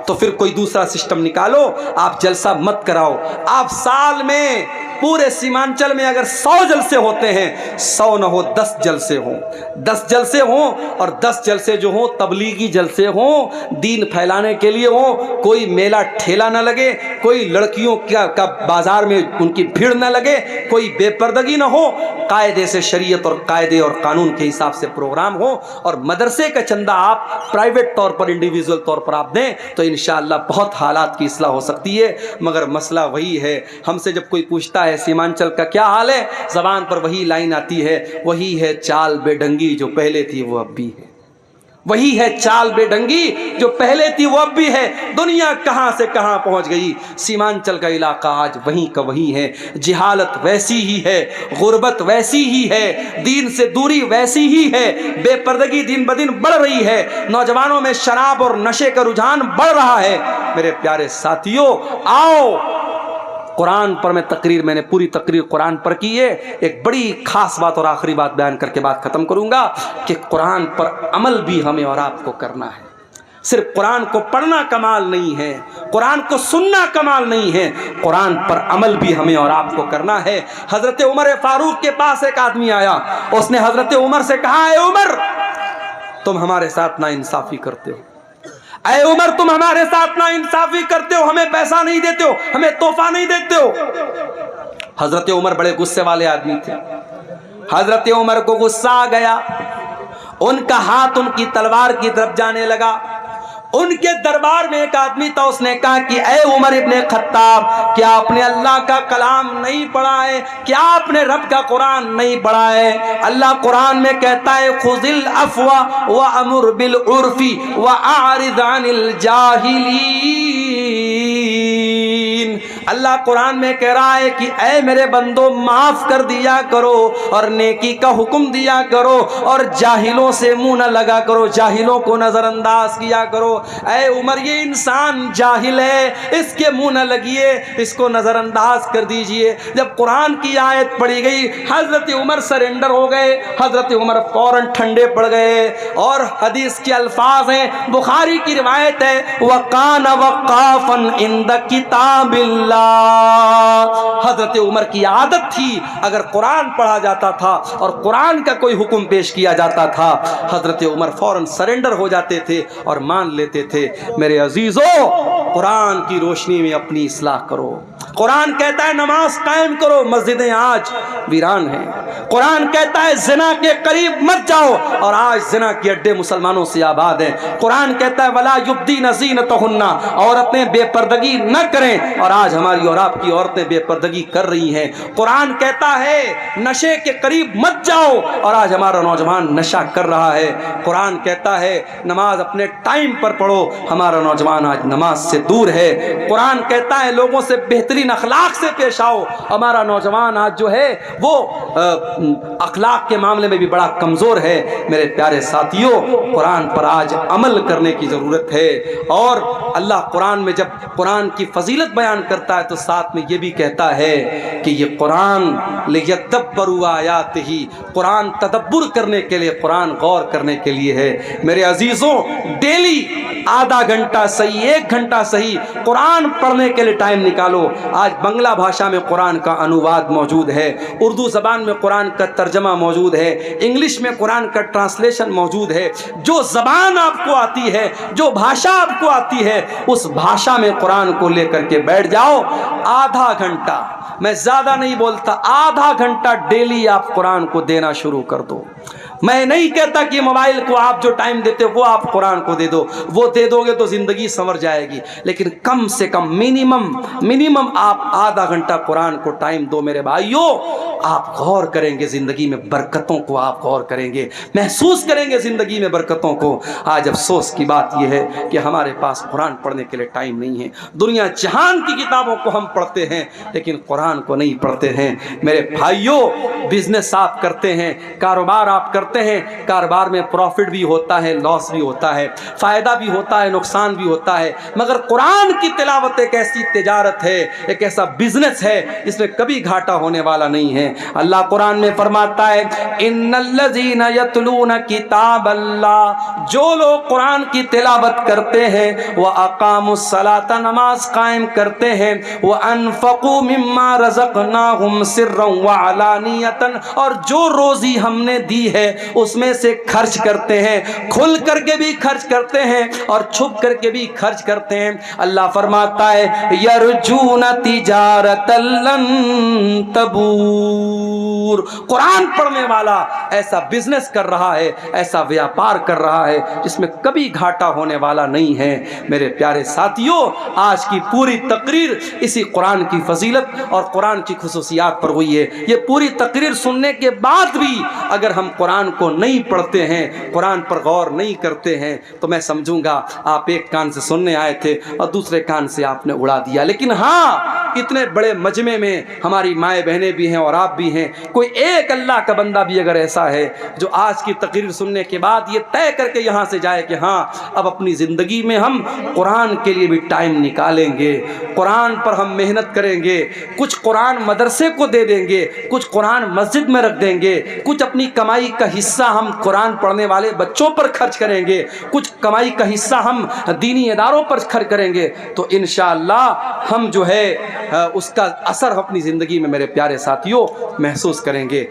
تو پھر کوئی دوسرا سسٹم نکالو، آپ جلسہ مت کراؤ۔ آپ سال میں پورے سیمانچل میں اگر 100 جلسے ہوتے ہیں، 100 نہ ہو 10 جلسے ہوں، 10 جلسے ہوں، اور 10 جلسے جو ہوں تبلیغی جلسے ہوں، دین پھیلانے کے لیے ہوں، کوئی میلہ ٹھیلا نہ لگے، کوئی لڑکیوں کا بازار میں ان کی بھیڑ نہ لگے، کوئی بے پردگی نہ ہو، قاعدے سے شریعت اور قاعدے اور قانون کے حساب سے پروگرام ہو، اور مدرسے کا چندہ آپ پرائیویٹ طور پر، انڈیویجول طور پر آپ دیں، تو انشاءاللہ بہت حالات کی اصلاح ہو سکتی ہے۔ مگر مسئلہ وہی ہے، ہم سے جب کوئی پوچھتا ہے سیمانچل کا کیا حال ہے، زبان پر وہی لائن آتی ہے، وہی ہے چال بے ڈنگی جو پہلے تھی وہ اب بھی ہے، وہی ہے چال بے ڈنگی جو پہلے تھی وہ اب بھی ہے۔ دنیا کہاں سے کہاں پہنچ گئی، سیمانچل کا علاقہ آج وہیں کا وہی ہے، جہالت ویسی ہی ہے، غربت ویسی ہی ہے، دین سے دوری ویسی ہی ہے، بے پردگی دن بدن بڑھ رہی ہے، نوجوانوں میں شراب اور نشے کا رجحان بڑھ رہا ہے۔ میرے پیارے ساتھیوں، آؤ قرآن پر میں نے پوری تقریر قرآن پر کی ہے۔ ایک بڑی خاص بات اور آخری بات بیان کر کے بات ختم کروں گا کہ قرآن پر عمل بھی ہمیں اور آپ کو کرنا ہے۔ صرف قرآن کو پڑھنا کمال نہیں ہے، قرآن کو سننا کمال نہیں ہے، قرآن پر عمل بھی ہمیں اور آپ کو کرنا ہے۔ حضرت عمر فاروق کے پاس ایک آدمی آیا، اس نے حضرت عمر سے کہا، اے عمر تم ہمارے ساتھ نا انصافی کرتے ہو، اے عمر تم ہمارے ساتھ نا انصافی کرتے ہو، ہمیں پیسہ نہیں دیتے ہو، ہمیں تحفہ نہیں دیتے ہو۔ حضرت عمر بڑے غصے والے آدمی تھے، حضرت عمر کو غصہ آ گیا، ان کا ہاتھ ان کی تلوار کی طرف جانے لگا۔ ان کے دربار میں ایک آدمی تھا، اس نے کہا کہ اے عمر ابن خطاب، کیا آپ نے اللہ کا کلام نہیں پڑھا ہے؟ کیا آپ نے رب کا قرآن نہیں پڑھا ہے؟ اللہ قرآن میں کہتا ہے خذ العفو وامر بالعرف واعرض عن الجاہلین۔ اللہ قرآن میں کہہ رہا ہے کہ اے میرے بندو، معاف کر دیا کرو اور نیکی کا حکم دیا کرو اور جاہلوں سے منہ نہ لگا کرو، جاہلوں کو نظر انداز کیا کرو۔ اے عمر، یہ انسان جاہل ہے، اس کے منہ نہ لگیے، اس کو نظر انداز کر دیجئے۔ جب قرآن کی آیت پڑھی گئی، حضرت عمر سرنڈر ہو گئے، حضرت عمر فوراً ٹھنڈے پڑ گئے۔ اور حدیث کے الفاظ ہیں، بخاری کی روایت ہے وَقَانَ وَقَّافًا عِنْدَ كِتَابِ اللَّهِ۔ حضرت عمر کی عادت تھی، اگر قرآن پڑھا جاتا تھا اور قرآن کا کوئی حکم پیش کیا جاتا تھا، حضرت عمر فوراً سرنڈر ہو جاتے تھے اور مان لیتے تھے۔ میرے عزیزو، قرآن کی روشنی میں اپنی اصلاح کرو۔ قرآن کہتا ہے نماز قائم کرو، مسجدیں آج ویران ہیں۔ قرآن کہتا ہے زنا کے قریب مت جاؤ، اور آج زنا کے اڈے مسلمانوں سے آباد ہیں۔ قرآن کہتا ہے وَلَا يُبْدِينَ زِينَتَهُنَّ، عورتیں بے پردگی نہ کریں، اور آج ہماری اور آپ کی عورتیں بے پردگی کر رہی ہیں۔ قرآن کہتا ہے نشے کے قریب مت جاؤ، اور آج ہمارا نوجوان نشہ کر رہا ہے۔ قرآن کہتا ہے نماز اپنے ٹائم پر پڑھو، ہمارا نوجوان آج نماز سے دور ہے۔ قرآن کہتا ہے لوگوں سے بہترین اخلاق سے پیش آؤ، ہمارا نوجوان آج جو ہے وہ اخلاق کے معاملے میں بھی بڑا کمزور ہے۔ میرے پیارے ساتھیوں، قرآن پر آج عمل کرنے کی ضرورت ہے۔ اور اللہ قرآن میں جب قرآن کی فضیلت بیان کرتا ہے تو ساتھ میں یہ بھی کہتا ہے کہ یہ قرآن لیدبروا آیاتہ، قرآن تدبر کرنے کے لیے، قرآن غور کرنے کے لیے ہے۔ میرے عزیزوں، ڈیلی آدھا گھنٹہ صحیح، 1 گھنٹہ صحیح قرآن پڑھنے کے لیے ٹائم نکالو۔ آج بنگلہ بھاشا میں قرآن کا انواد موجود ہے، اردو زبان میں قرآن کا ترجمہ موجود ہے، انگلش میں قرآن کا ٹرانسلیشن موجود ہے۔ جو زبان آپ کو آتی ہے، جو بھاشا آپ کو آتی ہے، اس بھاشا میں قرآن کو لے کر کے بیٹھ جاؤ۔ آدھا گھنٹہ، میں زیادہ نہیں بولتا، آدھا گھنٹہ ڈیلی آپ قرآن کو دینا شروع کر دو۔ میں نہیں کہتا کہ موبائل کو آپ جو ٹائم دیتے ہو وہ آپ قرآن کو دے دو، وہ دے دو گے تو زندگی سنور جائے گی، لیکن کم سے کم منیمم آپ آدھا گھنٹہ قرآن کو ٹائم دو۔ میرے بھائیوں، آپ غور کریں گے زندگی میں برکتوں کو، آپ غور کریں گے، محسوس کریں گے زندگی میں برکتوں کو۔ آج افسوس کی بات یہ ہے کہ ہمارے پاس قرآن پڑھنے کے لیے ٹائم نہیں ہے۔ دنیا جہان کی کتابوں کو ہم پڑھتے ہیں لیکن قرآن کو نہیں پڑھتے ہیں۔ میرے بھائیوں، بزنس آپ کرتے ہیں، کاروبار آپ کرتے ہیں، کاروبار میں پروفٹ بھی ہوتا ہے، لاس بھی ہوتا ہے، فائدہ بھی ہوتا ہے، نقصان بھی ہوتا ہے، مگر قرآن کی تلاوت ایک ایسی تجارت ہے، ایک ایسا بزنس ہے جس میں کبھی گھاٹا ہونے والا نہیں ہے۔ اللہ قرآن میں فرماتا ہے ان الذین یتلون کتاب اللہ، جو لوگ قرآن کی تلاوت کرتے ہیں، واقاموا الصلاۃ، نماز قائم کرتے ہیں، وانفقوا مما رزقناہم سرا وعلانیۃ، اور جو روزی ہم نے دی ہے اس میں سے خرچ کرتے ہیں، کھل کر کے بھی خرچ کرتے ہیں اور چھپ کر کے بھی خرچ کرتے ہیں۔ اللہ فرماتا ہے یرجون تجارت لن تبور، قرآن پڑھنے والا ایسا بزنس کر رہا ہے، ایسا ویاپار کر رہا ہے جس میں کبھی گھاٹا ہونے والا نہیں ہے۔ میرے پیارے ساتھیوں، آج کی پوری تقریر اسی قرآن کی فضیلت اور قرآن کی خصوصیات پر ہوئی ہے۔ یہ پوری تقریر سننے کے بعد بھی اگر ہم قرآن کو نہیں پڑھتے ہیں، قرآن پر غور نہیں کرتے ہیں، تو میں سمجھوں گا آپ ایک کان سے سننے آئے تھے اور دوسرے کان سے آپ نے اڑا دیا۔ لیکن ہاں، اتنے بڑے مجمع میں ہماری مائیں بہنیں بھی ہیں اور آپ بھی ہیں، کوئی ایک اللہ کا بندہ بھی اگر ایسا ہے جو آج کی تقریر سننے کے بعد یہ طے کر کے یہاں سے جائے کہ ہاں، اب اپنی زندگی میں ہم قرآن کے لیے بھی ٹائم نکالیں گے، قرآن پر ہم محنت کریں گے، کچھ قرآن مدرسے کو دے دیں گے، کچھ قرآن مسجد میں رکھ دیں گے، کچھ اپنی کمائی کا حصہ ہم قرآن پڑھنے والے بچوں پر خرچ کریں گے، کچھ کمائی کا حصہ ہم دینی اداروں پر خرچ کریں گے، تو انشاءاللہ ہم جو ہے اس کا اثر اپنی زندگی میں میرے پیارے ساتھیوں محسوس کریں گے۔